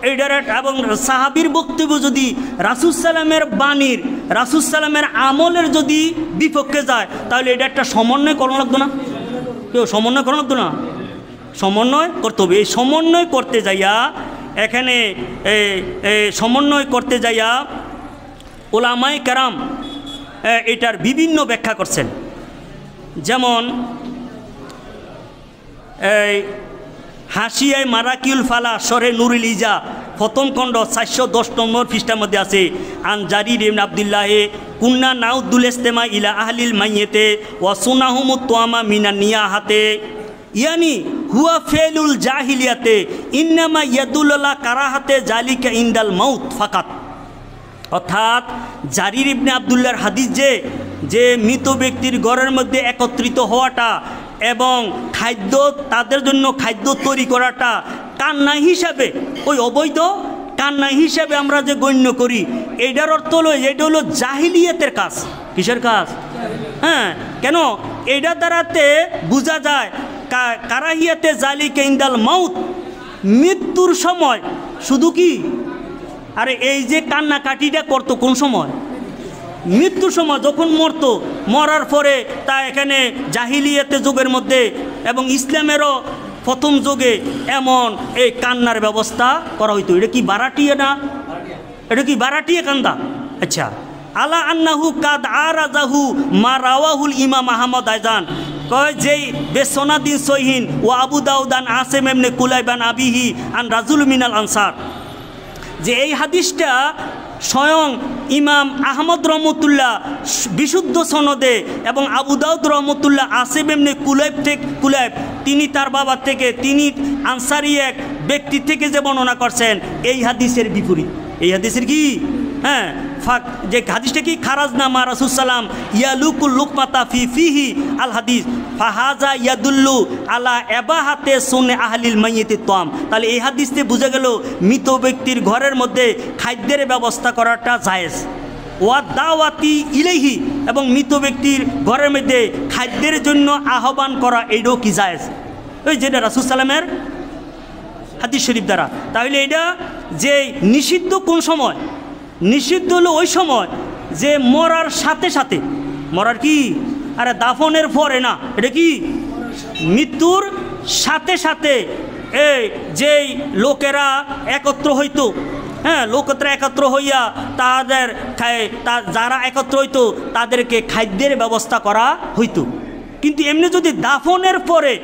এইটার এবং সাহাবীর বক্তব্য যদি রাসূল সাল্লামের বাণীর, রাসূল সাল্লামের আমলের যদি বিপক্ষে যায় তাহলে এটা একটা সমন্বয় করা লাগতো না? কেউ সমন্বয় করা লাগতো না? সমন্বয় করতে হবে। এই সমন্বয় করতে যাইয়া এখানে সমন্বয় করতে যাইয়া উলামায়ে কেরাম এটার বিভিন্ন ব্যাখ্যা করছেন। যেমন হাসিয়ায় মারাকিউল ফালা শরে নুরুল ইজা প্রথম খণ্ড 410 নম্বর পৃষ্ঠার মধ্যে আছে, আন জারির ইবনে আব্দুল্লাহে কুন্না নাউদ্দুল ইস্তেমা ইলা আহলিল মাইয়েতে ওয়া সুনাহুমুত তোয়ামা মিনান নিয়াহাতে ইয়ানি হুয়া ফেলুল জাহিলিয়াতে ইন্নামা ইয়াদুল্লাহ কারাহাতে জালিকা ইন্দাল মাউত ফাকাত। অর্থাৎ জারির ইবনে আব্দুল্লাহর হাদিস যে মৃত ব্যক্তির ঘরের মধ্যে একত্রিত হওয়াটা এবং খাদ্য, তাদের জন্য খাদ্য তৈরি করাটা কান্না হিসাবে, ওই অবৈধ কান্না হিসাবে আমরা যে গণ্য করি, এইটার অর্থ হলো এটা হলো জাহিলিয়াতের কাজ। কিসের কাজ? কেন? এইটার দ্বারাতে বোঝা যায় কারাহিয়াতে জালিকা ইন্দাল মাউত, মৃত্যুর সময় শুধু কি, আরে এই যে কান্নাকাটিটা করতো কোন সময়? মৃত্যুর সময়, যখন মরতো, মরার পরে তা এখানে জাহিলিয়াতে যুগের মধ্যে এবং ইসলামেরও প্রথম যুগে এমন এই কান্নার ব্যবস্থা করা হইতো। এটা কি বারাটিয়া না? এটা কি বারাটিয়া কান্দা? আচ্ছা, আলা আন্নাহু কাদ আরাজাহু মা রাওয়াহুল ইমাম আহমদ আইজান কয় যেই বেসনাদিন সহিন ও আবু দাউদান আসেম এমনে কুলাইবান আবিহি আন রাজুল মিনাল আনসার, যে এই হাদিসটা স্বয়ং ইমাম আহমদ রহমতুল্লাহ বিশুদ্ধ সনদে এবং আবু দাউদ রহমতুল্লাহ আসেম এমনি কুলাইব তিনি তার বাবা থেকে, তিনি আনসারি এক ব্যক্তি থেকে যে বর্ণনা করছেন, এই হাদিসের বিপরীত। এই হাদিসের কি যে হাদিসটা কি খারাজনামা রাসূল সাল্লাম ইয়ালুকুল লুকমাতা ফি ফিহি আল হাদিস ফাহাজা ইয়াদুল্লু আলা এবাহাতে সুনে আহলিল মাইয়িতি তাম। তাহলে এই হাদিসতে বুঝা গেল মৃত ব্যক্তির ঘরের মধ্যে খাদ্যের ব্যবস্থা করাটা জায়েজ। ওয়া দাওয়াতি ইলাইহি, এবং মৃত ব্যক্তির ঘরের মধ্যে খাদ্যের জন্য আহ্বান করা এইটাও কি জায়েজ, ওই যেটা রাসূল সাল্লামের হাদিস শরীফ দ্বারা। তাহলে এটা যে নিষিদ্ধ কোন সময়? নিষিদ্ধ হলো ওই সময় যে মরার সাথে সাথে, মরার কি আরে দাফনের পরে না, এটা কি মৃত্যুর সাথে সাথে এই যেই লোকেরা একত্র হইতো, হ্যাঁ, লোকেরা একত্র হইয়া তাদের যারা একত্র হইতো তাদেরকে খাদ্যের ব্যবস্থা করা হইতো। কিন্তু এমনি যদি দাফনের পরে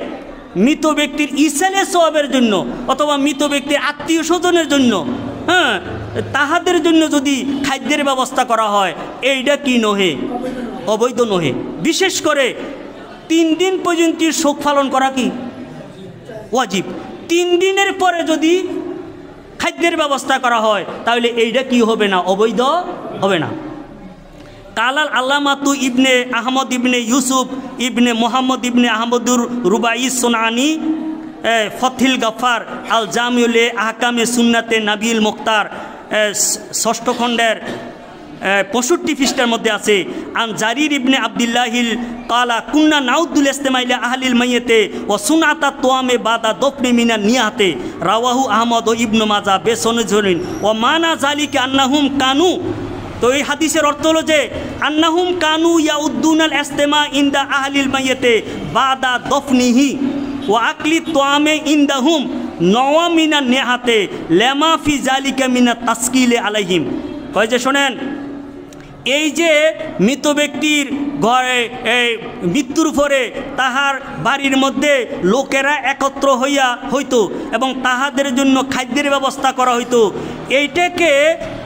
মৃত ব্যক্তির ইসালে সওয়াবের জন্য অথবা মৃত ব্যক্তির আত্মীয় স্বজনের জন্য, হ্যাঁ, তাহাদের জন্য যদি খাদ্যের ব্যবস্থা করা হয়, এইটা কি নহে? অবৈধ নহে। বিশেষ করে 3 দিন পর্যন্ত শোক পালন করা কি ওয়াজিব। 3 দিনের পরে যদি খাদ্যের ব্যবস্থা করা হয় তাহলে এইটা কি হবে না? অবৈধ হবে না। কালাল আল্লামাতু ইবনে আহমদ ইবনে ইউসুফ ইবনে মোহাম্মদ ইবনে আহমদুর রুবাই সোনানি ফথিল গফার আল জামিউল আহকামে সুন্নাতে নাবিল মুখতার 6ষ্ঠ খণ্ডের 65 পৃষ্ঠার মধ্যে আছে, আন জারির ইবনে আব্দুল্লাহিল কালা কুন্না নাউদ্দুল ইস্তেমাইলে আহলিল মাইয়াতে ও সুনাতা তোয়ামে বাদা দফনি মিনা নিয়াতে রাওয়াহু আহমদ ও ইবনু মাজা বেসনজরিন ও মানা জালিকে আন্নাহুম কানু। তো এই হাদিসের অর্থ হলো যে আন্নাহুম কানু ইয়াউদ্দুনাল ইস্তেমা ইনদা আহলিল মাইয়াতে বাদা দফনিহি ও আকলি তোয়ামে ইনদাহুম নওয়া মিনা নেহাতে লেমা ফি জালিকা মিনা তাসকিলে আলাইহিম। কয় যে শোনেন, এই যে মৃত ব্যক্তির ঘরে মৃত্যুর পরে তাহার বাড়ির মধ্যে লোকেরা একত্র হইতো এবং তাহাদের জন্য খাদ্যের ব্যবস্থা করা হইতো, এইটাকে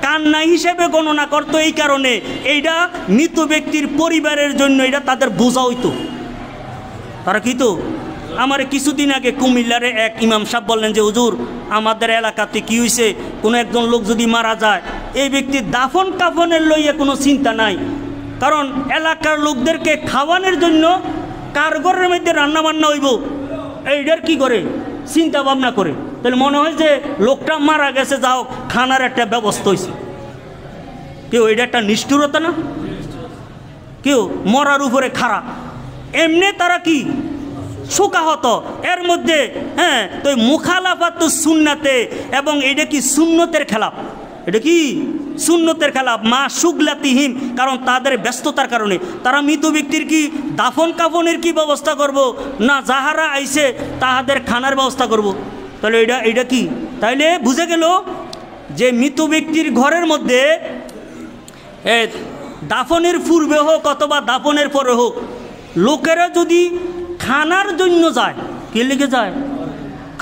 কান্না হিসেবে গণনা করতো। এই কারণে এইটা মৃত ব্যক্তির পরিবারের জন্য এটা তাদের বোঝা হইতো। তারা কি তো আমার কিছুদিন আগে কুমিল্লারে এক ইমাম সাহেব বললেন যে হুজুর, আমাদের এলাকাতে কি হয়েছে, কোনো একজন লোক যদি মারা যায়, এই ব্যক্তির দাফন কাফনের লইয়া কোনো চিন্তা নাই, কারণ এলাকার লোকদেরকে খাওয়ানোর জন্য কারগরের মধ্যে রান্না বান্না হইব, এইটার কি করে চিন্তা ভাবনা করে। তাহলে মনে হয় যে লোকটা মারা গেছে, যাও খানার একটা ব্যবস্থা হয়েছে। কেউ এটা একটা নিষ্ঠুরতা না? কেউ মরার উপরে খাড়া, এমনি তারা কি শোকাহত এর মধ্যে, হ্যাঁ। তো মুখালাফাত সুন্নাতে, এবং এটা কি সুন্নতের খেলাফ, এটা কি সুন্নতের খেলাফ মা শুগলাতিহিম, কারণ তাদের ব্যস্ততার কারণে তারা মৃত ব্যক্তির কি দাফন কাফনের কি ব্যবস্থা করব না যাহারা আইছে তাহাদের খানার ব্যবস্থা করব। তাহলে এটা কি? তাইলে বুঝে গেল যে মৃত ব্যক্তির ঘরের মধ্যে দাফনের পূর্বে হোক অথবা দাফনের পরে হোক, লোকেরা যদি খানার জন্য যায়, কে লেগে যায়?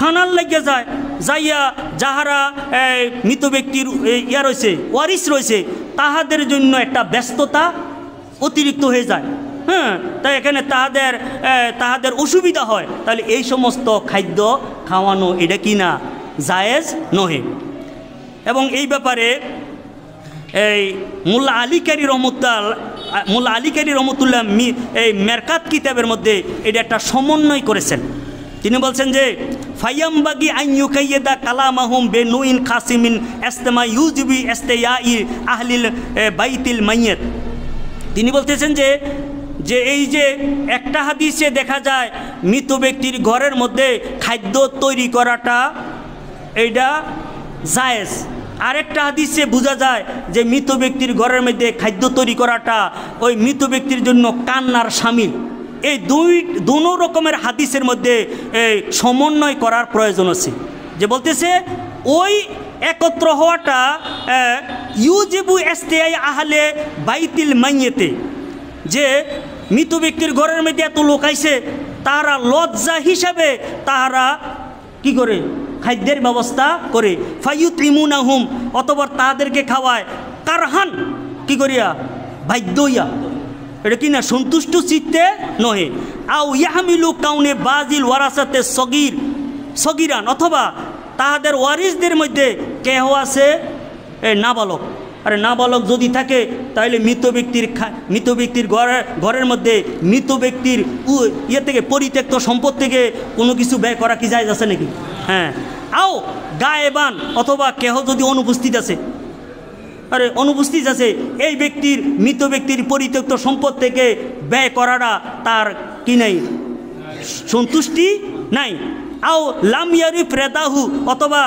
খানার লেগে যায়, যাইয়া যাহারা মৃত ব্যক্তির ইয়া রয়েছে, ওয়ারিস রয়েছে, তাহাদের জন্য একটা ব্যস্ততা অতিরিক্ত হয়ে যায়, হ্যাঁ। তাই এখানে তাহাদের অসুবিধা হয়, তাহলে এই সমস্ত খাদ্য খাওয়ানো এটা কি না? জায়েজ নহে। এবং এই ব্যাপারে এই মোল্লা আলী কারি রহমতুল্লাহ এই মেরকাত কিতাবের মধ্যে এটা একটা সমন্বয় করেছেন। তিনি বলছেন যে ফাইয়ামবাগি আইন ইউকাইয়েদা কালামাহুম বেনুইন খাসিমিন ইস্তেমা ইউজিবি ইস্তেয়াই আহলিল বাইতিল মাইয়াত। তিনি বলতেছেন যে এই যে একটা হাদিসে দেখা যায় মৃত ব্যক্তির ঘরের মধ্যে খাদ্য তৈরি করাটা এইটা জায়েজ, আরেকটা হাদিসে বোঝা যায় যে মৃত ব্যক্তির ঘরের মধ্যে খাদ্য তৈরি করাটা ওই মৃত ব্যক্তির জন্য কান্নার শামিল। এই দুনো রকমের হাদিসের মধ্যে সমন্বয় করার প্রয়োজন আছে। যে বলতেছে ওই একত্র হওয়াটা ইউজিবু ইস্তেয়াই আহলে বাইতিল মাইয়াতে, যে মৃত ব্যক্তির ঘরের মধ্যে এত লোক আইছে, তারা লজ্জা হিসাবে তাহারা কি করে? খাদ্যের ব্যবস্থা করে। ফায়ুতিমুনাহুম, অথবা তাদেরকে খাওয়ায় কারহান, কি করিয়া? বাধ্য হইয়া, এটা কি না? সন্তুষ্ট চিত্তে নহে। আও ইয়াহমিলু কাউনে বাজিল ওয়ারাসাতে সগিরান, অথবা তাহাদের ওয়ারিসদের মধ্যে কেহ আছে নাবালক। আরে নাবালক যদি থাকে তাহলে মৃত ব্যক্তির ঘরের মধ্যে মৃত ব্যক্তির ইয়ে থেকে পরিত্যক্ত সম্পদ থেকে কোনো কিছু ব্যয় করা কি জায়েজ আছে নাকি? হ্যাঁ। আও গায়েবান, অথবা কেহ যদি অনুপস্থিত আছে, আরে অনুপস্থিত আছে, এই ব্যক্তির মৃত ব্যক্তির পরিত্যক্ত সম্পদ থেকে ব্যয় করাটা তার কি নাই? সন্তুষ্টি নাই। আও লাম ইয়ারিফ রেদাহু, অথবা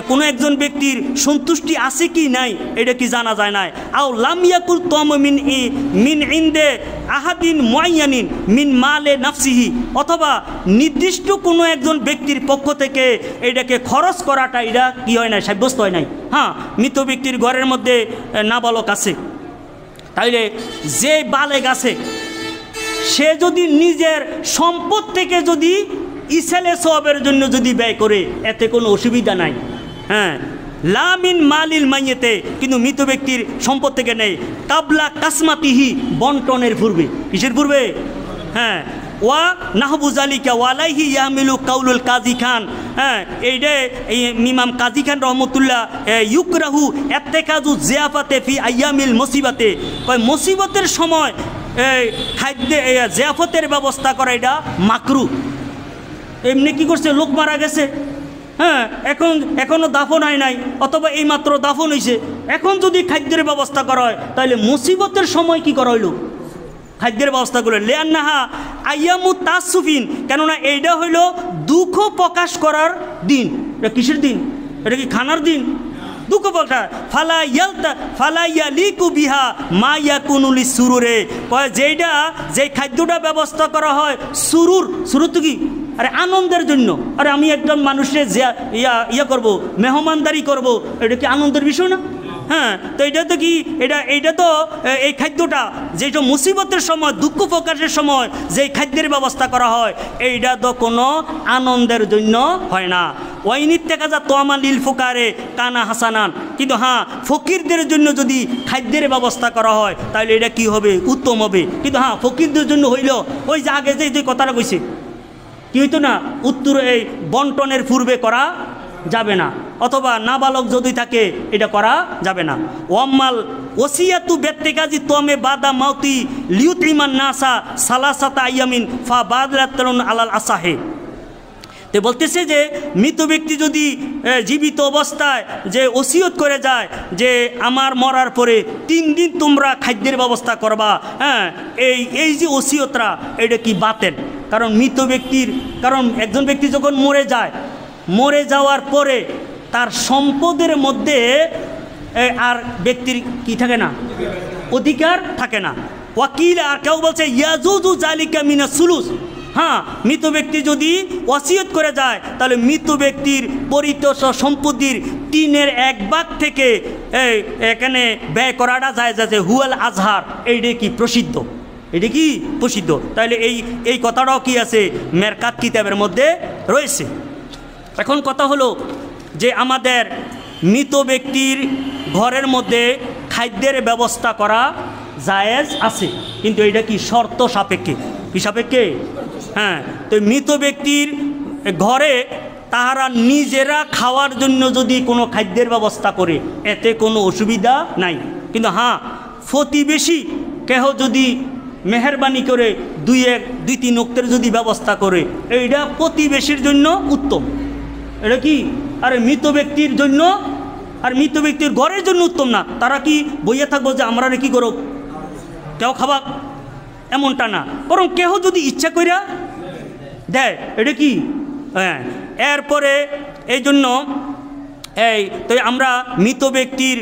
কোনো একজন ব্যক্তির সন্তুষ্টি আছে কি নাই এটা কি জানা যায় নাই। আও লাম ইয়াকুল তম মিন ইনদে আহাদিন মুআয়্যানিন মিন মালে নাফসিহি, অথবা নির্দিষ্ট কোনো একজন ব্যক্তির পক্ষ থেকে এটাকে খরচ করাটা এটা কি হয় নাই, সাব্যস্ত হয় নাই। হ্যাঁ, মৃত ব্যক্তির ঘরের মধ্যে নাবালক আছে, তাইলে যে বালেগ আছে সে যদি নিজের সম্পদ থেকে যদি ইসালে সওয়াবের জন্য যদি ব্যয় করে এতে কোনো অসুবিধা নাই। হ্যাঁ, লামিন মালিল মাইয়েতে, কিন্তু মৃত ব্যক্তির সম্পদ থেকে নেই। কাবলা কাসমাতিহি, বন্টনের পূর্বে। কিসের পূর্বে? হ্যাঁ, ওয়া নাহবু জালিকা ওয়ালাইহি ইয়ামিলু কাউলুল কাজী খান। হ্যাঁ, এইটা ইমাম কাজী খান রহমতুল্লাহ ইউকরাহু এত্তেকাজু জিয়াফাতে ফি আইয়ামিল মুসিবাতে, কয় মুসিবতের সময় খাদ্য জিয়াফতের ব্যবস্থা করা এটা মাকরু। এমনি কি করছে, লোক মারা গেছে, হ্যাঁ, এখনও দাফন হয় নাই, অথবা এইমাত্র দাফন হয়েছে, এখন যদি খাদ্যের ব্যবস্থা করা হয় তাহলে মুসিবতের সময় কি করা হইল, খাদ্যের ব্যবস্থা করে। লিআন্নাহা আইয়ামু তাসুফিন, কেননা এইটা হইল দুঃখ প্রকাশ করার দিন। এটা কিসের দিন? এটা কি খানার দিন? দুঃখ প্রকাশ। ফালা ইয়ালিকু বিহা মা ইয়াকুনুলি সুরুরে, কয় যেই খাদ্যটা ব্যবস্থা করা হয় সুরুর তো কি, আরে আনন্দের জন্য। আরে আমি একজন মানুষের ইয়া করবো, মেহমানদারি করব, এটা কি আনন্দের বিষয় না? হ্যাঁ, তো এটা তো কি, এইটা তো এই খাদ্যটা যেটা মুসিবতের সময়, দুঃখ প্রকাশের সময় যেই খাদ্যের ব্যবস্থা করা হয় এইটা তো কোনো আনন্দের জন্য হয় না। ওয়াইনির থেকে যা তোয়ামা লিল ফোকারে কানা হাসানান, কিন্তু হ্যাঁ, ফকিরদের জন্য যদি খাদ্যের ব্যবস্থা করা হয় তাহলে এটা কি হবে, উত্তম হবে। কিন্তু হ্যাঁ, ফকিরদের জন্য হইল ওই যে আগে যে কথাটা কইছে কি হইতো না, উত্তর এই বন্টনের পূর্বে করা যাবে না, অথবা নাবালক যদি থাকে এটা করা যাবে না। ওয়াম্মাল ওসিয়াতু বেত্তেকাজি তোমে বাদা মাউতি লিউত ইমান নাসা সালাসাতা আইয়ামিন ফা বাদরাতুন আলাল আসাহে। তো বলতেছে যে মৃত ব্যক্তি যদি জীবিত অবস্থায় যে ওসিয়ত করে যায় যে আমার মরার পরে 3 দিন তোমরা খাদ্যের ব্যবস্থা করবা, হ্যাঁ, এই যে ওসিয়তরা এটা কি বাতেল। কারণ মৃত ব্যক্তির, কারণ একজন ব্যক্তি যখন মরে যাওয়ার পরে তার সম্পদের মধ্যে আর ব্যক্তির কি থাকে না, অধিকার থাকে না। ওয়াকিল আর কেউ বলছে ইয়াজুজু জালিকা মিনা সুলুস। হ্যাঁ, মৃত ব্যক্তি যদি ওয়াসিয়ত করে যায় তাহলে মৃত ব্যক্তির পরিতোষ সম্পত্তির 3/1 থেকে এখানে ব্যয় করাটা যায় যাচ্ছে হুয়াল আজহার। এইটা কি প্রসিদ্ধ, এটা কি প্রসিদ্ধ। তাহলে এই কথাটাও কি আছে মেরকাত কিতাবের মধ্যে রয়েছে। এখন কথা হলো যে আমাদের মৃত ব্যক্তির ঘরের মধ্যে খাদ্যের ব্যবস্থা করা জায়েজ আছে, কিন্তু এটা কি শর্ত সাপেক্ষে। কি সাপেক্ষে? হ্যাঁ, তো মৃত ব্যক্তির ঘরে তাহারা নিজেরা খাওয়ার জন্য যদি কোনো খাদ্যের ব্যবস্থা করে এতে কোনো অসুবিধা নাই। কিন্তু হ্যাঁ, প্রতিবেশী কেহ যদি মেহরবানি করে 2-3 ওয়াক্তের যদি ব্যবস্থা করে এইটা প্রতিবেশীর জন্য উত্তম। এটা কি, আরে মৃত ব্যক্তির জন্য আর মৃত ব্যক্তির ঘরের জন্য উত্তম না। তারা কি বইয়া থাকবো যে আমরা কি করো কেউ খাবা, এমনটা না, বরং কেহ যদি ইচ্ছা কইরা দেয় এটা কি। হ্যাঁ, এরপরে এই জন্য তো আমরা মৃত ব্যক্তির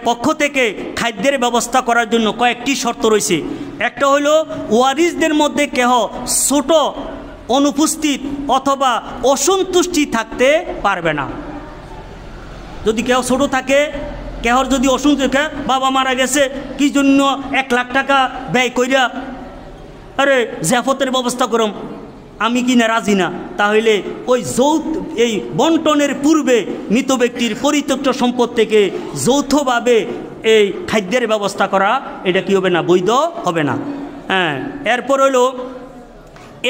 পক্ষ থেকে খাদ্যের ব্যবস্থা করার জন্য কয়েকটি শর্ত রয়েছে। একটা হলো ওয়ারিসদের মধ্যে কেহ ছোট, অনুপস্থিত অথবা অসন্তুষ্টি থাকতে পারবে না। যদি কেউ ছোট থাকে, কেহর যদি অসন্তুষ্ট, বাবা মারা গেছে কি জন্য 1 লাখ টাকা ব্যয় কইরা আরে জিয়াফতের ব্যবস্থা করম, আমি কি না রাজি না, তাহলে ওই এই বন্টনের পূর্বে মৃত ব্যক্তির পরিত্যক্ত সম্পদ থেকে যৌথভাবে এই খাদ্যের ব্যবস্থা করা এটা কি হবে না, বৈধ হবে না। হ্যাঁ, এরপর হলো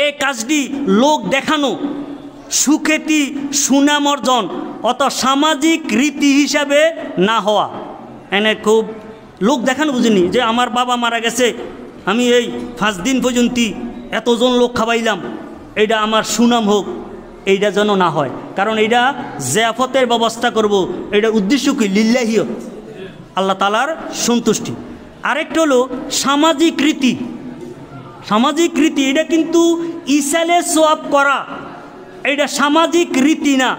এই কাজটি লোক দেখানো, সুখ্যাতি, সুনাম অর্জন অত সামাজিক রীতি হিসাবে না হওয়া। এনে খুব লোক দেখানো, বুঝিনি যে আমার বাবা মারা গেছে, আমি এই 5 দিন পর্যন্ত এতজন লোক খাওয়াইলাম, এইটা আমার সুনাম হোক, এইটা যেন না হয়। কারণ এইটা জিয়াফতের ব্যবস্থা করব, এইটার উদ্দেশ্য কি, লিল্লাহিয়ত, আল্লাহ তাআলার সন্তুষ্টি। আরেকটা হলো সামাজিক রীতি। সামাজিক রীতি এটা কিন্তু ইসালে সোয়াব করা, এইটা সামাজিক রীতি না,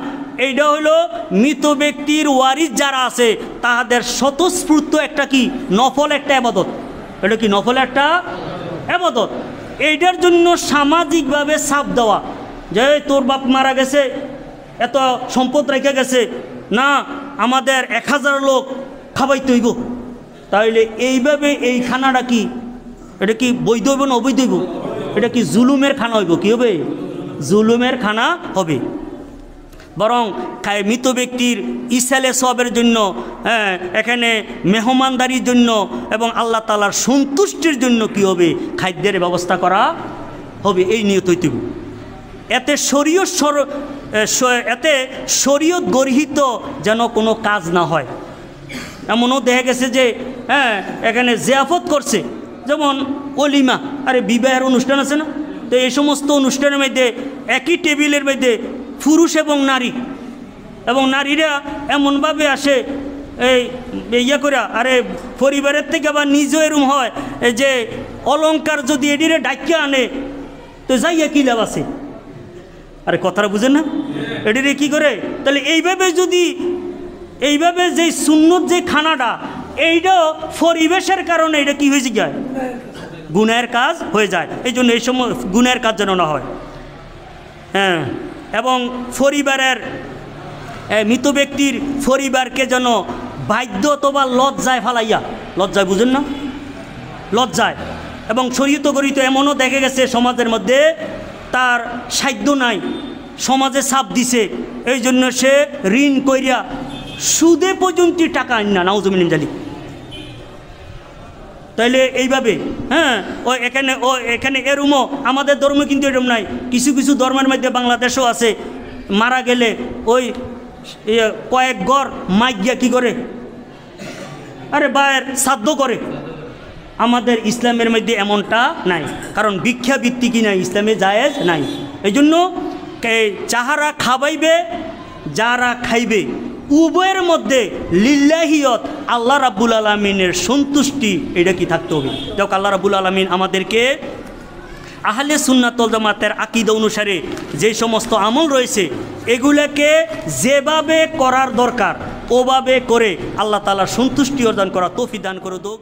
এইটা হলো মৃত ব্যক্তির ওয়ারিস যারা আছে তাহাদের স্বতঃস্ফূর্ত একটা কি নফল একটা ইবাদত। এটা কি নফল একটা ইবাদত। এইটার জন্য সামাজিকভাবে ছাপ দেওয়া যে তোর বাপ মারা গেছে, এত সম্পদ রেখে গেছে, না আমাদের 1000 লোক খাওয়াইতে হইব, তাইলে এইভাবে এই খানাটা কি এটা কি বৈধ হইব না অবৈধ হইব? এটা কি জুলুমের খানা হইব? কি হবে? জুলুমের খানা হবে। বরং মৃত ব্যক্তির ইসালে সবের জন্য, এখানে মেহমানদারির জন্য এবং আল্লাহ তাআলার সন্তুষ্টির জন্য কি হবে? খাদ্যের ব্যবস্থা করা হবে, এই নিয়ত হইতে হবে। এতে শরীয়ত গর্হিত যেন কোনো কাজ না হয়। এমনও দেখা গেছে যে এখানে জিয়াফত করছে, যেমন অলিমা, আরে বিবাহের অনুষ্ঠান আছে না, তো এই সমস্ত অনুষ্ঠানের মধ্যে একই টেবিলের মধ্যে পুরুষ এবং নারী, এবং নারীরা এমনভাবে আসে এই ইয়া করে, আরে পরিবারের থেকে আবার নিজেও এরম হয় যে অলংকার যদি এডিরে ডাকিয়ে আনে তো যাইয়া কী লাভ আছে? আরে কথাটা বুঝেন না? এডিরে কি করে? তাহলে এইভাবে যে সুন্নত যে খানাটা, এইটাও পরিবেশের কারণে এটা কি হয়ে যায়? গুনাহের কাজ হয়ে যায়। এই জন্য এই সময় গুনাহের কাজ যেন না হয়। এবং পরিবারের মৃত ব্যক্তির পরিবারকে যেন বাধ্য অথবা লজ্জায় ফালাইয়া, লজ্জায় বুঝেন না, লজ্জায়, এবং শরীয়ত গরিত এমনও দেখে গেছে সমাজের মধ্যে তার সাধ্য নাই, সমাজে চাপ দিছে, এই জন্য সে ঋণ কইরা সুদে পর্যন্ত টাকা আন না, নাউজুবিল্লাহ জালি। তাইলে এইভাবে এখানে এরমও আমাদের ধর্ম কিন্তু এরম নাই। কিছু কিছু ধর্মের মধ্যে বাংলাদেশও আছে, মারা গেলে ওই কয়েক ঘর মাইগিয়া কি করে, আরে বায়ের শ্রাদ্ধ করে। আমাদের ইসলামের মধ্যে এমনটা নাই, কারণ ভিক্ষাবৃত্তি কি নাই, ইসলামে জায়েজ নাই। এই জন্য যাহারা খাওয়াইবে যারা খাইবে উভয়ের মধ্যে লিল্লাহিয়ত, আল্লাহ রাব্বুল আলামিনের সন্তুষ্টি, এটা কি থাকতে হবে। দেখো আল্লাহ রাব্বুল আলামিন আমাদেরকে আহলে সুন্নাত ওয়াল জামাতের আকীদা অনুসারে যে সমস্ত আমল রয়েছে এগুলাকে যেভাবে করার দরকার ওভাবে করে আল্লাহ তাআলার সন্তুষ্টি অর্জন করা তৌফিক দান করে দোক।